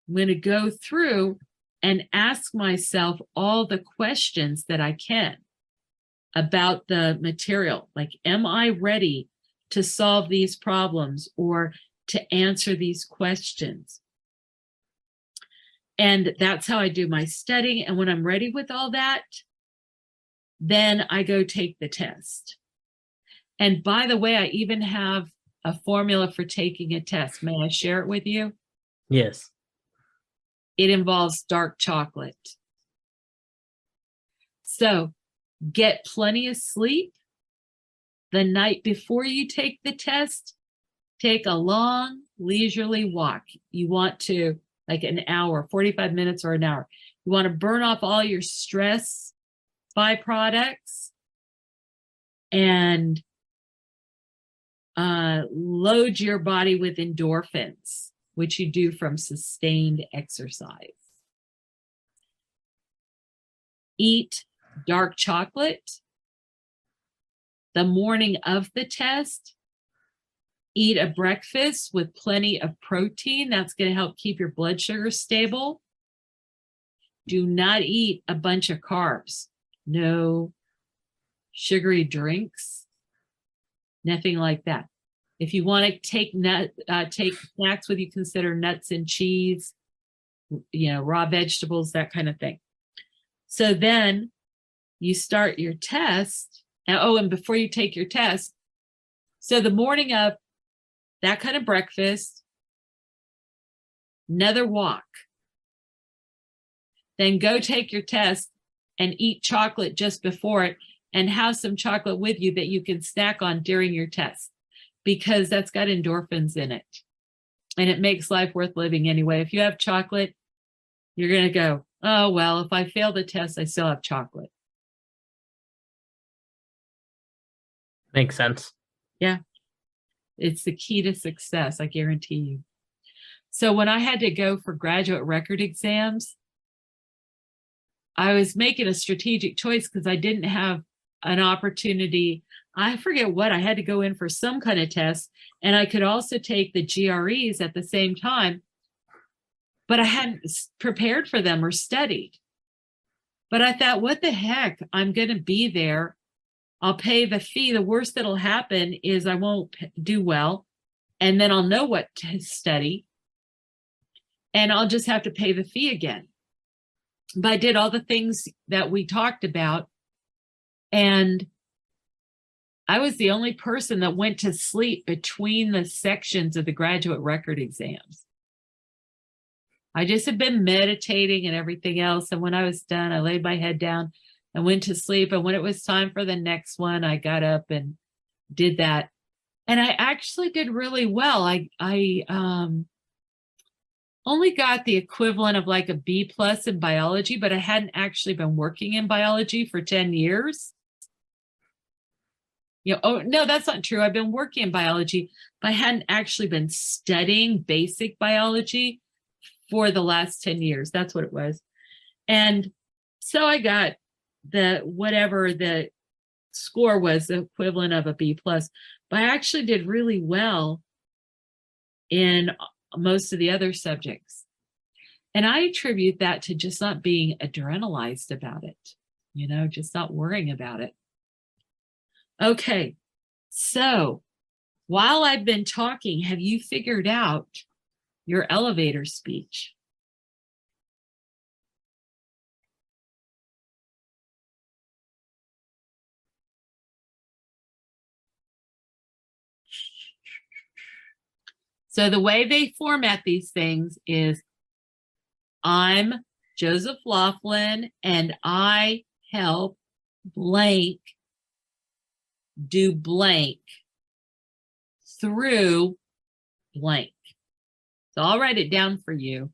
I'm going to go through and ask myself all the questions that I can about the material. Like, am I ready to solve these problems or to answer these questions? And that's how I do my studying. And when I'm ready with all that, then I go take the test. And by the way, I even have a formula for taking a test. May I share it with you? Yes. It involves dark chocolate. So get plenty of sleep. The night before you take the test, take a long, leisurely walk. You want to, like an hour, 45 minutes or an hour. You want to burn off all your stress byproducts and load your body with endorphins, which you do from sustained exercise. Eat dark chocolate the morning of the test. Eat a breakfast with plenty of protein. That's going to help keep your blood sugar stable. Do not eat a bunch of carbs. No sugary drinks, nothing like that. If you want to take snacks with you, consider nuts and cheese, raw vegetables, that kind of thing. So then you start your test. And before you take your test, so the morning of that kind of breakfast, another walk, then go take your test and eat chocolate just before it and have some chocolate with you that you can snack on during your test, because that's got endorphins in it and it makes life worth living anyway. If you have chocolate, you're going to go, oh, well, if I fail the test, I still have chocolate. Makes sense. Yeah. It's the key to success, I guarantee you. So when I had to go for graduate record exams, I was making a strategic choice because I didn't have an opportunity. I forget what, I had to go in for some kind of test, and I could also take the GREs at the same time, but I hadn't prepared for them or studied. But I thought, what the heck? I'm going to be there. I'll pay the fee. The worst that'll happen is I won't do well, and then I'll know what to study, and I'll just have to pay the fee again. But I did all the things that we talked about, and I was the only person that went to sleep between the sections of the graduate record exams. I just had been meditating and everything else, and when I was done, I laid my head down and went to sleep. And when it was time for the next one, I got up and did that. And I actually did really well. I only got the equivalent of like a B+ in biology, but I hadn't actually been working in biology for 10 years. Oh, no, that's not true. I've been working in biology, but I hadn't actually been studying basic biology for the last 10 years. That's what it was. And so I got whatever the score was, the equivalent of a B+, but I actually did really well in most of the other subjects. And I attribute that to just not being adrenalized about it, just not worrying about it. Okay, so While I've been talking, have you figured out your elevator speech? So the way they format these things is I'm Joseph Laughlin and I help blank do blank through blank. So I'll write it down for you.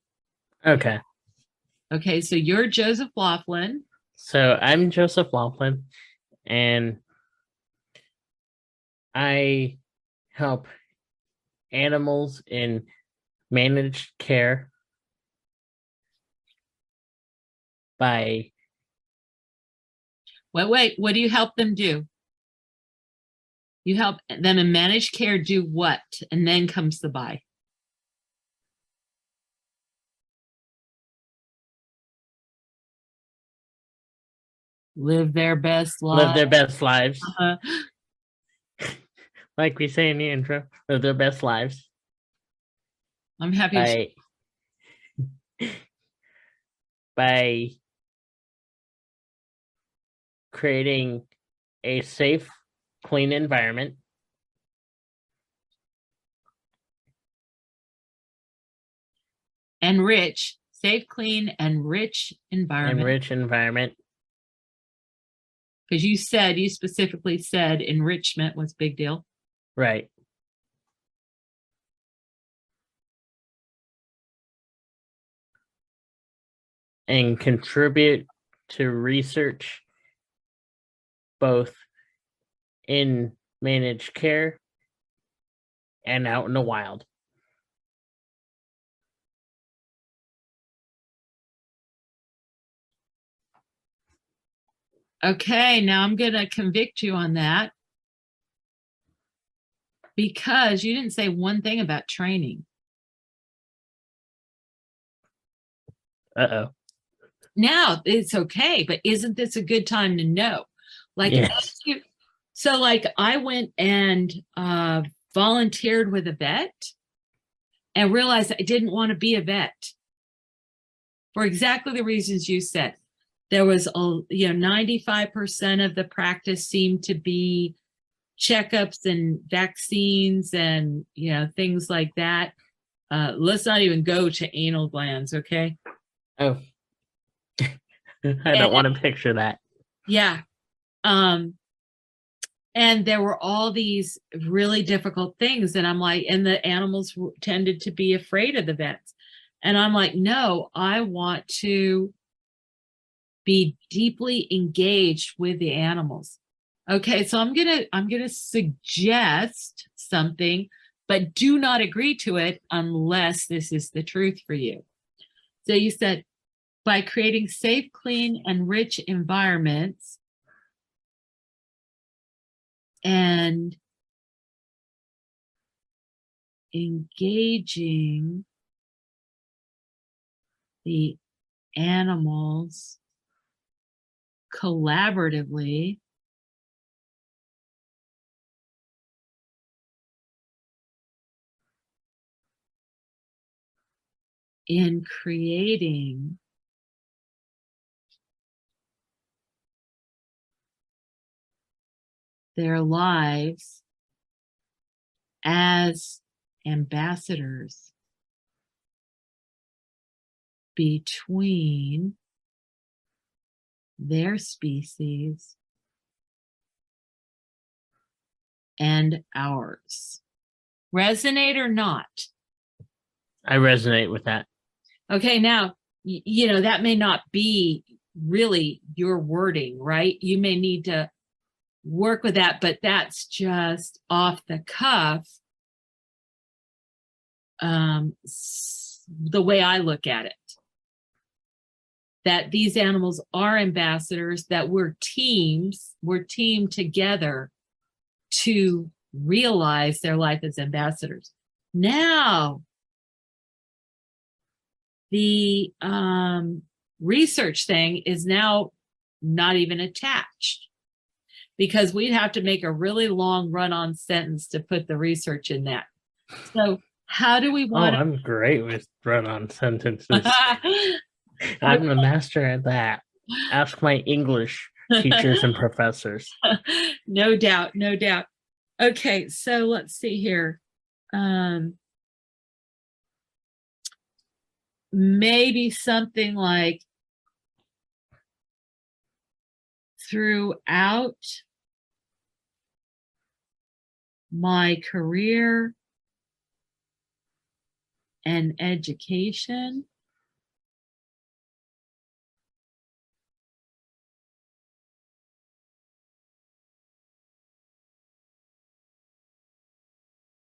Okay. Okay, so you're Joseph Laughlin. So I'm Joseph Laughlin, and I help animals in managed care by Wait, what do you help them do? You help them in managed care do what? And then comes the by. Live their best live life. their best lives. Uh-huh. Like we say in the intro, live their best lives. I'm happy. By creating a safe, clean environment. And rich, safe, clean, and rich environment. And rich environment. Because you specifically said enrichment was a big deal. Right. And contribute to research both in managed care and out in the wild. Okay, now I'm going to convict you on that because you didn't say one thing about training. Uh-oh. Now it's okay, but isn't this a good time to know? Like, yes. So like I went and volunteered with a vet and realized I didn't want to be a vet for exactly the reasons you said. There was 95% of the practice seemed to be checkups and vaccines and things like that. Let's not even go to anal glands, okay? Oh. I don't want to picture that. Yeah. And there were all these really difficult things. And I'm like, and the animals tended to be afraid of the vets. And I'm like, no, I want to be deeply engaged with the animals. Okay, so I'm gonna suggest something, but do not agree to it unless this is the truth for you. So you said, by creating safe, clean, and rich environments and engaging the animals collaboratively in creating their lives as ambassadors between their species and ours. Resonate or not? I resonate with that. Okay, now, that may not be really your wording, right? You may need to work with that, but that's just off the cuff, the way I look at it. That these animals are ambassadors, that we're teamed together to realize their life as ambassadors. Now, the research thing is now not even attached. because we'd have to make a really long run-on sentence to put the research in that. So how do we want to? I'm great with run-on sentences. I'm a master at that. Ask my English teachers and professors. No doubt, no doubt. Okay, so let's see here. Maybe something like throughout my career and education,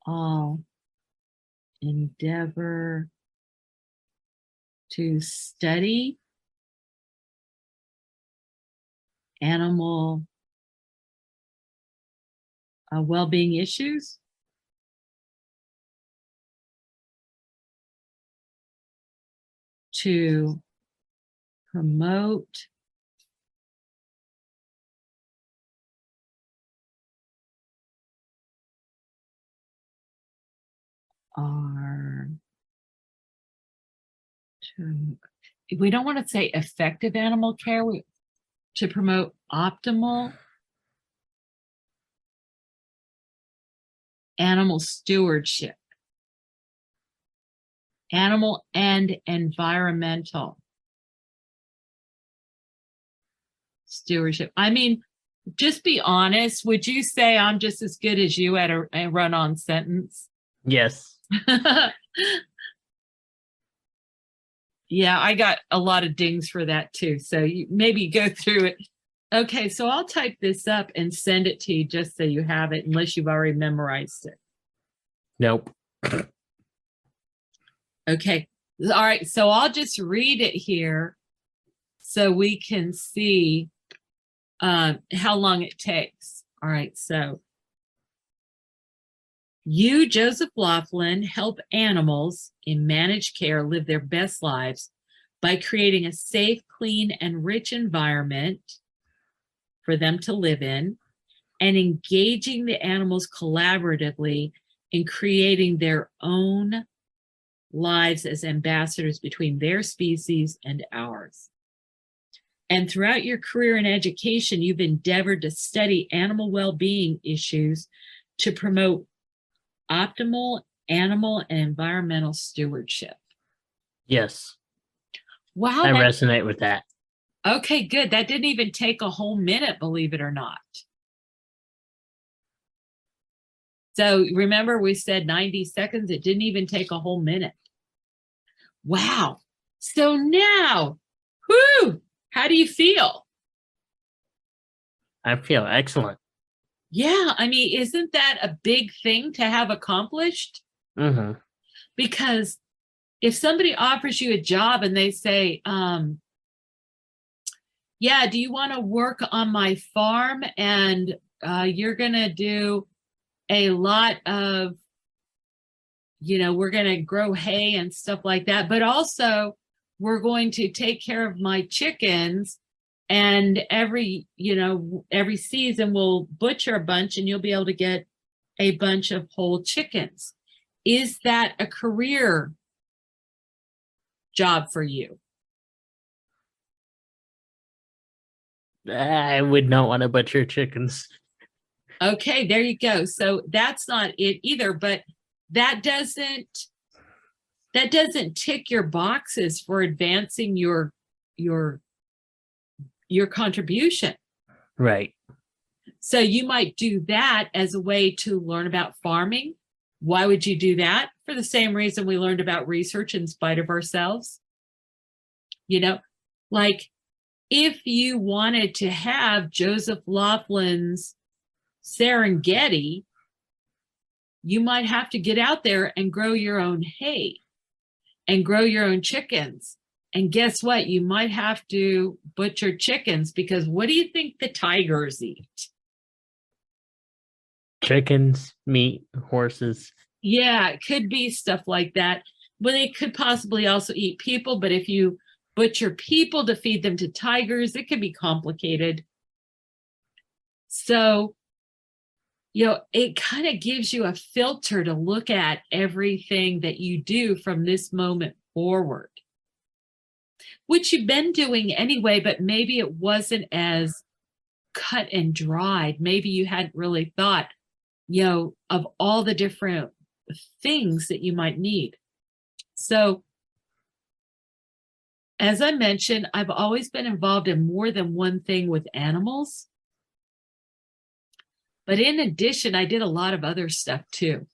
I'll endeavor to study animal well-being issues to promote our we don't want to say effective animal care, to promote optimal animal stewardship, animal and environmental stewardship. I mean, just be honest. Would you say I'm just as good as you at a run-on sentence? Yes. Yeah, I got a lot of dings for that too. So you maybe go through it. Okay, so I'll type this up and send it to you just so you have it, unless you've already memorized it. Nope. Okay. All right. So I'll just read it here so we can see how long it takes. All right. So you, Joseph Laughlin, help animals in managed care live their best lives by creating a safe, clean, and rich environment for them to live in, and engaging the animals collaboratively in creating their own lives as ambassadors between their species and ours. And throughout your career in education, you've endeavored to study animal well-being issues to promote optimal animal and environmental stewardship. Yes. Wow. I resonate with that. Okay, good. That didn't even take a whole minute, believe it or not. So remember, we said 90 seconds. It didn't even take a whole minute. Wow. So now, whoo, how do you feel? I feel excellent. Yeah, I mean, isn't that a big thing to have accomplished? Mm-hmm. Because if somebody offers you a job and they say, yeah, do you want to work on my farm? And you're going to do a lot of, we're going to grow hay and stuff like that. But also, we're going to take care of my chickens. And every season we'll butcher a bunch and you'll be able to get a bunch of whole chickens. Is that a career job for you? I would not want to butcher chickens. Okay, there you go. So that's not it either, but that doesn't tick your boxes for advancing your contribution. Right. So you might do that as a way to learn about farming. Why would you do that? For the same reason we learned about research in spite of ourselves. Like if you wanted to have Joseph Laughlin's Serengeti, you might have to get out there and grow your own hay and grow your own chickens. And guess what? You might have to butcher chickens, because what do you think the tigers eat? Chickens, meat, horses. Yeah, it could be stuff like that. But they could possibly also eat people. But if you butcher people to feed them to tigers, it could be complicated. So, it kind of gives you a filter to look at everything that you do from this moment forward, which you've been doing anyway, but maybe it wasn't as cut and dried. Maybe you hadn't really thought, of all the different things that you might need. So, as I mentioned, I've always been involved in more than one thing with animals. But in addition, I did a lot of other stuff too.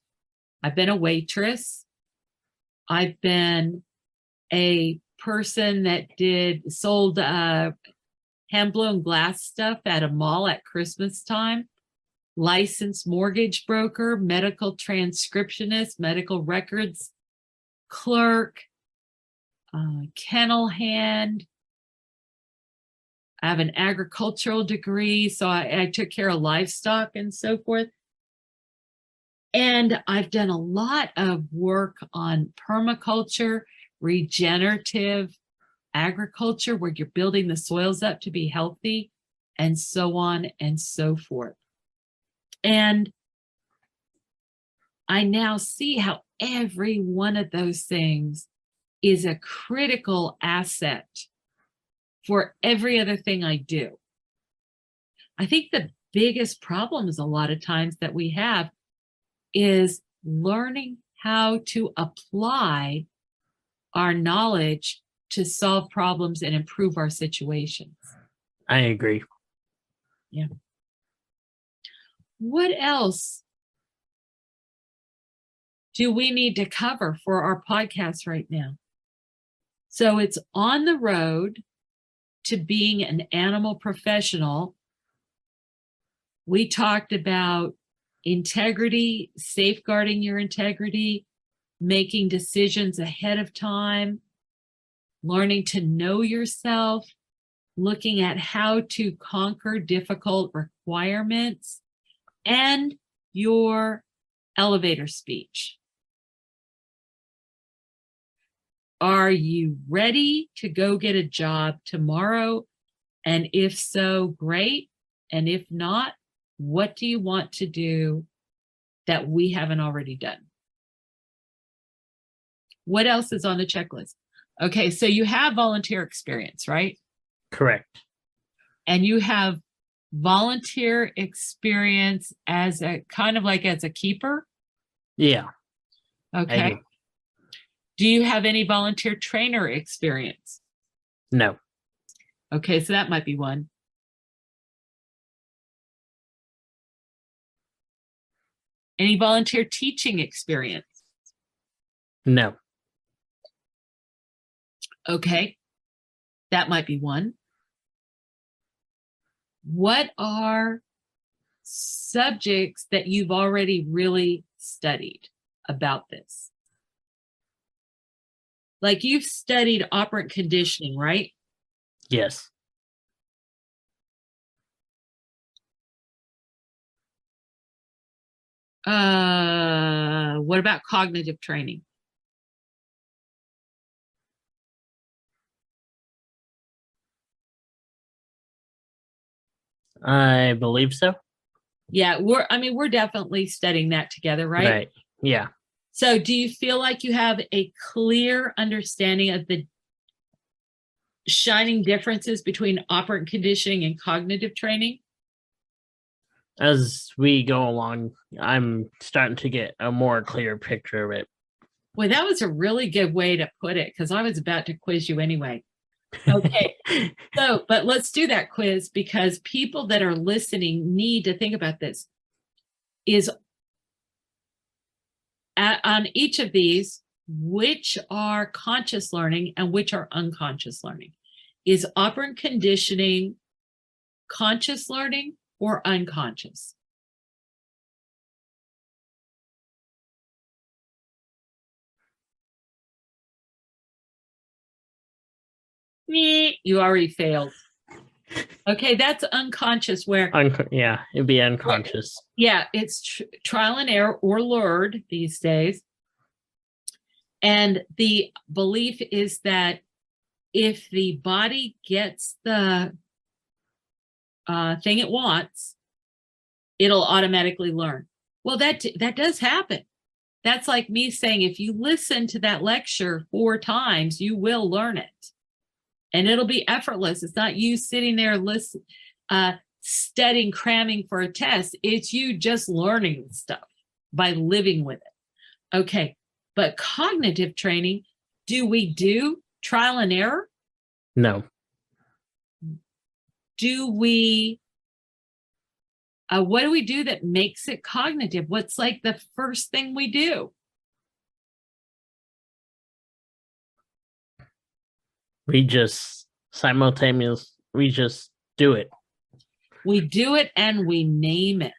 I've been a waitress. I've been a person that sold hand-blown glass stuff at a mall at Christmas time, licensed mortgage broker, medical transcriptionist, medical records clerk, kennel hand. I have an agricultural degree, so I took care of livestock and so forth. And I've done a lot of work on permaculture, regenerative agriculture, where you're building the soils up to be healthy, and so on and so forth. And I now see how every one of those things is a critical asset for every other thing I do. I think the biggest problems a lot of times that we have is learning how to apply our knowledge to solve problems and improve our situations. I agree. Yeah. What else do we need to cover for our podcast right now? So it's on the road to being an animal professional. We talked about integrity, safeguarding your integrity, making decisions ahead of time, learning to know yourself, looking at how to conquer difficult requirements, and your elevator speech. Are you ready to go get a job tomorrow? And if so, great. And if not, what do you want to do that we haven't already done? What else is on the checklist? Okay, so you have volunteer experience, right? Correct. And you have volunteer experience as a kind of like as a keeper? Yeah. Okay. Do you have any volunteer trainer experience? No. Okay, so that might be one. Any volunteer teaching experience? No. Okay, that might be one. What are subjects that you've already really studied about this? Like you've studied operant conditioning, right? Yes. What about cognitive training? I believe so. Yeah, we're definitely studying that together, right? Right. Yeah. So do you feel like you have a clear understanding of the shining differences between operant conditioning and cognitive training? As we go along, I'm starting to get a more clear picture of it. Well, that was a really good way to put it, because I was about to quiz you anyway. Okay. But let's do that quiz, because people that are listening need to think about this. On each of these, which are conscious learning and which are unconscious learning? Is operant conditioning conscious learning or unconscious? You already failed. Okay, that's unconscious, where Yeah, it'd be unconscious. yeah, it's trial and error or lured these days. And the belief is that if the body gets the thing it wants, it'll automatically learn. Well, that does happen. That's like me saying, if you listen to that lecture 4 times, you will learn it. And it'll be effortless. It's not you sitting there studying, cramming for a test. It's you just learning stuff by living with it. Okay. But cognitive training, do we do trial and error? No. Do we, what do we do that makes it cognitive? What's like the first thing we do? We just we just do it. We do it and we name it.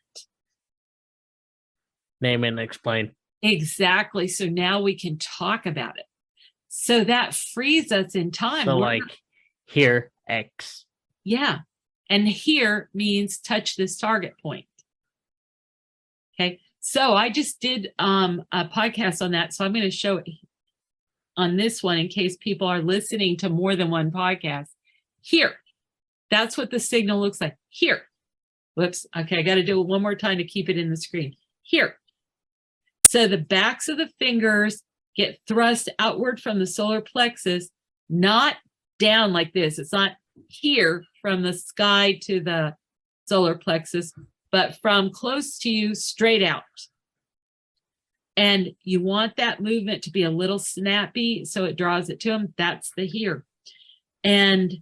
Name and explain. Exactly. So now we can talk about it. So that frees us in time. So like here, X. Yeah. And here means touch this target point. Okay. So I just did a podcast on that. So I'm going to show it on this one in case people are listening to more than one podcast. Here. That's what the signal looks like. Here. Whoops. Okay. I got to do it one more time to keep it in the screen. Here. So the backs of the fingers get thrust outward from the solar plexus, not down like this. It's not here from the sky to the solar plexus, but from close to you, straight out. And you want that movement to be a little snappy, so it draws it to them. That's the here. And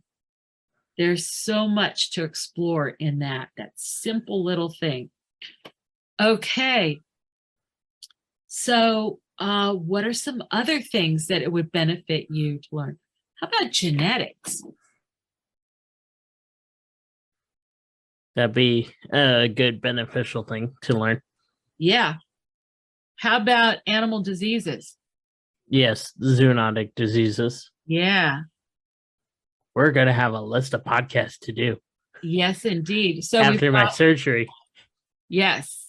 there's so much to explore in that simple little thing. Okay. So what are some other things that it would benefit you to learn? How about genetics? That'd be a good beneficial thing to learn. Yeah. How about animal diseases? Yes, zoonotic diseases. Yeah. We're going to have a list of podcasts to do. Yes, indeed. So after my surgery. Yes.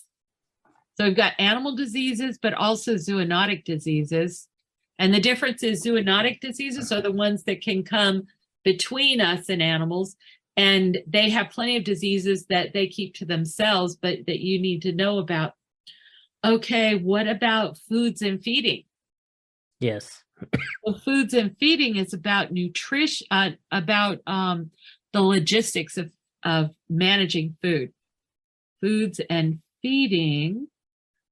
So we've got animal diseases, but also zoonotic diseases. And the difference is zoonotic diseases are the ones that can come between us and animals. And they have plenty of diseases that they keep to themselves, but that you need to know about. Okay, what about foods and feeding? Yes. Well, foods and feeding is about nutrition, about the logistics of managing food. Foods and feeding,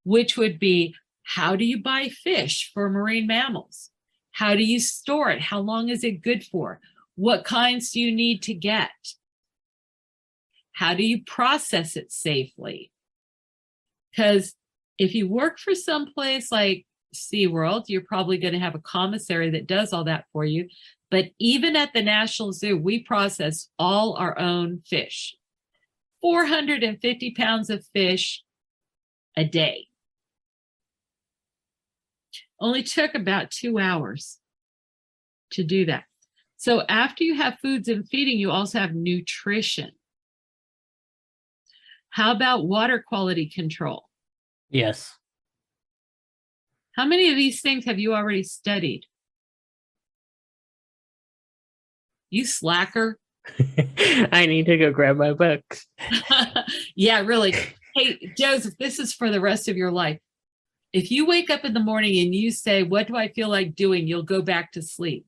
which would be, how do you buy fish for marine mammals? How do you store it? How long is it good for? What kinds do you need to get? How do you process it safely? Because if you work for someplace like SeaWorld, you're probably going to have a commissary that does all that for you. But even at the National Zoo, we process all our own fish. 450 pounds of fish a day. Only took about 2 hours to do that. So after you have foods and feeding, you also have nutrition. How about water quality control? Yes. How many of these things have you already studied? You slacker. I need to go grab my books. Yeah, really. Hey, Joseph, this is for the rest of your life. If you wake up in the morning and you say, what do I feel like doing? You'll go back to sleep.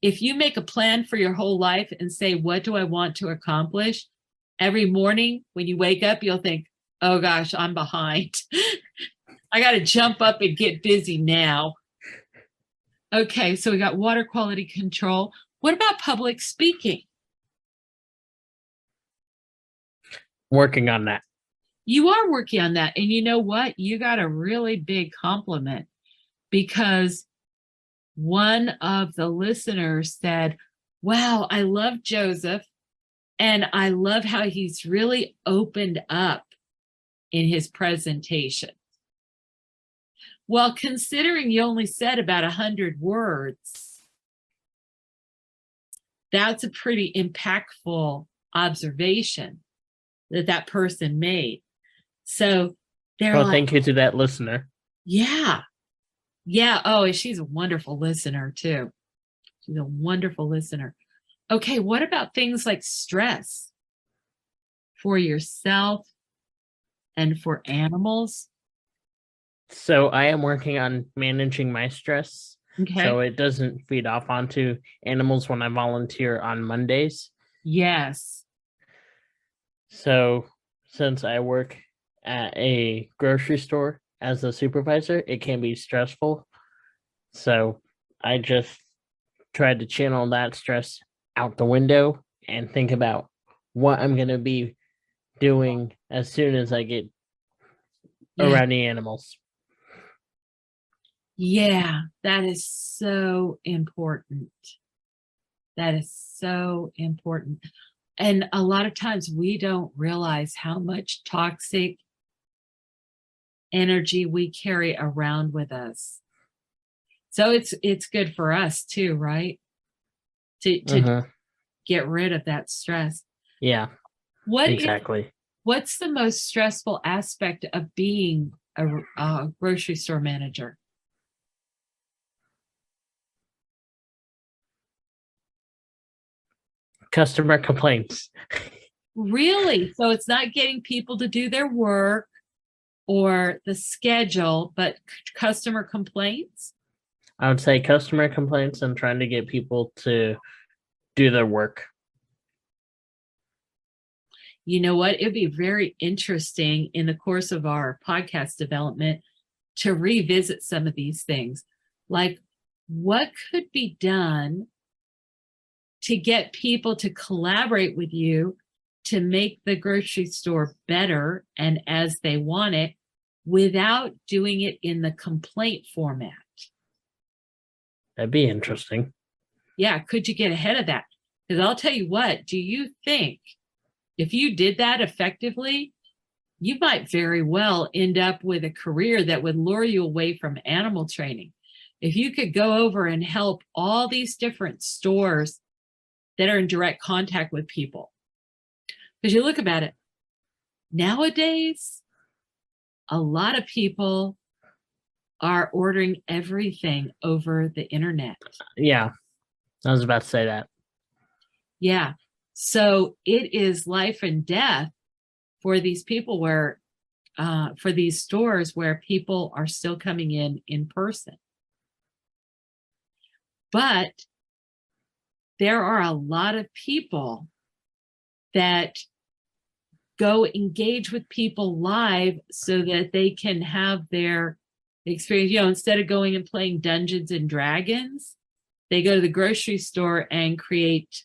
If you make a plan for your whole life and say, what do I want to accomplish? Every morning when you wake up, you'll think, oh gosh, I'm behind. I got to jump up and get busy now. Okay, so we got water quality control. What about public speaking? Working on that. You are working on that. And you know what? You got a really big compliment, because one of the listeners said, wow, I love Joseph. And I love how he's really opened up in his presentation. Well, considering you only said about 100 words, that's a pretty impactful observation that person made. So they're like, thank you to that listener. Yeah. Yeah. Oh, she's a wonderful listener too. She's a wonderful listener. Okay. What about things like stress for yourself And for animals, So I am working on managing my stress okay. so it doesn't feed off onto animals when I volunteer on Mondays. Yes. So since I work at a grocery store as a supervisor, it can be stressful. So I just tried to channel that stress out the window and think about what I'm going to be doing as soon as I get Yeah. around the animals. Yeah, that is so important. That is so important. And a lot of times we don't realize how much toxic energy we carry around with us. So it's good for us too, right? To get rid of that stress. Yeah, exactly. What's the most stressful aspect of being a grocery store manager? Customer complaints. Really? So it's not getting people to do their work or the schedule, but customer complaints? I would say customer complaints and trying to get people to do their work. You know what? It'd be very interesting in the course of our podcast development to revisit some of these things. Like, what could be done to get people to collaborate with you to make the grocery store better and as they want it without doing it in the complaint format? That'd be interesting. Yeah, could you get ahead of that? Because I'll tell you what, do you think if you did that effectively, you might very well end up with a career that would lure you away from animal training. If you could go over and help all these different stores that are in direct contact with people. Because you look about it, nowadays, a lot of people are ordering everything over the internet. Yeah, I was about to say that. Yeah. So it is life and death for these people for these stores where people are still coming in person. But there are a lot of people that go engage with people live so that they can have their experience. Instead of going and playing Dungeons and Dragons, they go to the grocery store and create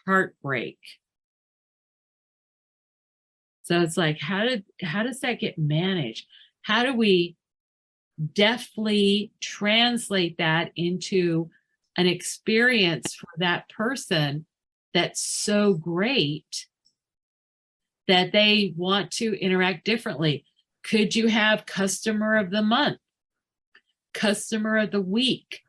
heartbreak. So it's like, how does that get managed? How do we deftly translate that into an experience for that person that's so great that they want to interact differently? Could you have customer of the month, customer of the week,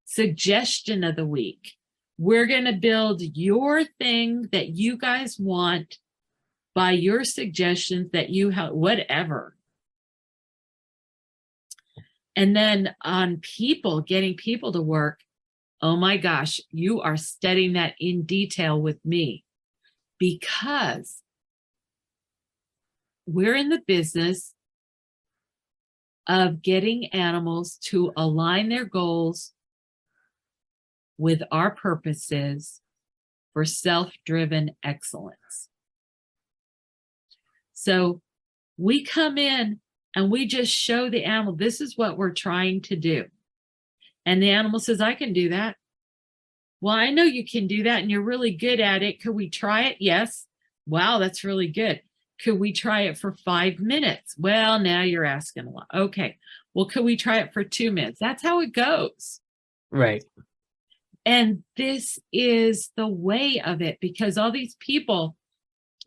suggestion of the week? We're going to build your thing that you guys want by your suggestions that you have, whatever. And then on people, getting people to work, oh my gosh, you are studying that in detail with me because we're in the business of getting animals to align their goals with our purposes for self-driven excellence. So we come in and we just show the animal, this is what we're trying to do. And the animal says, I can do that. Well, I know you can do that and you're really good at it. Could we try it? Yes. Wow, that's really good. Could we try it for 5 minutes? Well, now you're asking a lot. Okay. Well, could we try it for 2 minutes? That's how it goes. Right. And this is the way of it, because all these people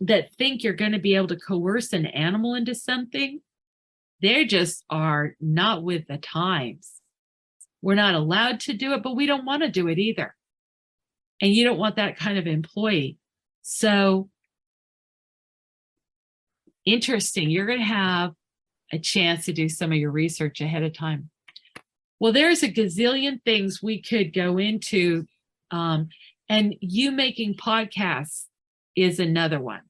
that think you're going to be able to coerce an animal into something, they just are not with the times. We're not allowed to do it, but we don't want to do it either. And you don't want that kind of employee. So interesting. You're going to have a chance to do some of your research ahead of time. Well, there's a gazillion things we could go into. And you making podcasts is another one.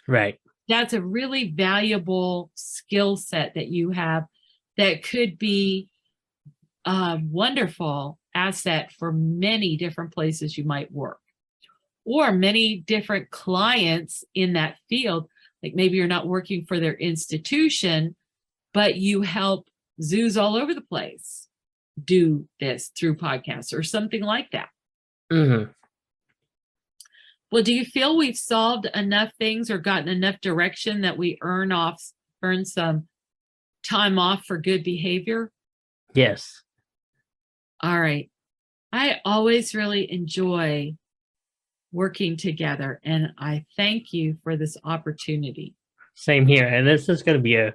Right. that's a really valuable skill set that you have that could be a wonderful asset for many different places you might work, or many different clients in that field. Like maybe you're not working for their institution, but you help zoos all over the place do this through podcasts or something like that. Mm-hmm. Well, do you feel we've solved enough things or gotten enough direction that we earn some time off for good behavior? Yes. All right. I always really enjoy working together, and I thank you for this opportunity. Same here. And this is going to be a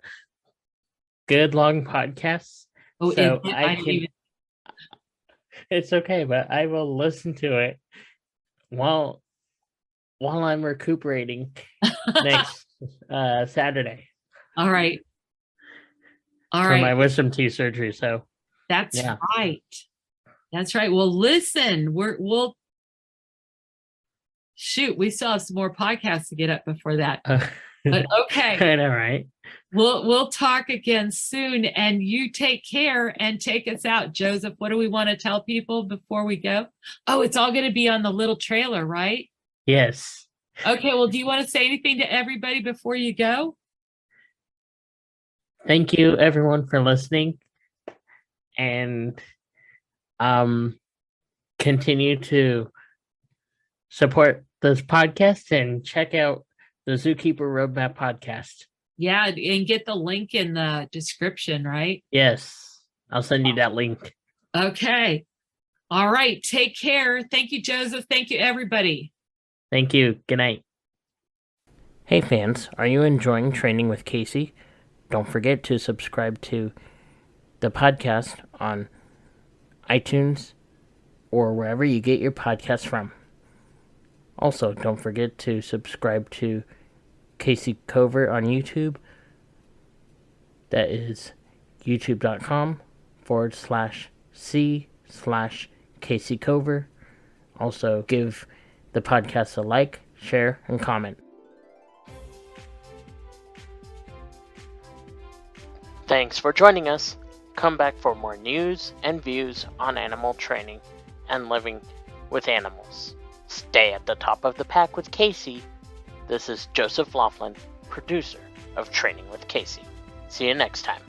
good long podcast. Oh, so it's okay, but I will listen to it while I'm recuperating next Saturday. All right. For my wisdom teeth surgery. So that's right. That's right. Well, listen, we'll shoot. We still have some more podcasts to get up before that. But okay. All right. We'll talk again soon, and you take care and take us out. Joseph, what do we want to tell people before we go? Oh, it's all going to be on the little trailer, right? Yes. Okay. Well, do you want to say anything to everybody before you go? Thank you, everyone, for listening, and continue to support this podcast and check out the Zookeeper Roadmap podcast. Yeah, and get the link in the description, right? Yes, I'll send you that link. Okay. All right. Take care. Thank you, Joseph. Thank you, everybody. Thank you. Good night. Hey, fans. Are you enjoying Training with Kayce? Don't forget to subscribe to the podcast on iTunes or wherever you get your podcasts from. Also, don't forget to subscribe to Kayce Covert on YouTube. That is youtube.com/C/Kayce Covert. Also, give the podcast a like, share, and comment. Thanks for joining us. Come back for more news and views on animal training and living with animals. Stay at the top of the pack with Kayce. This is Joseph Laughlin, producer of Training with Kayce. See you next time.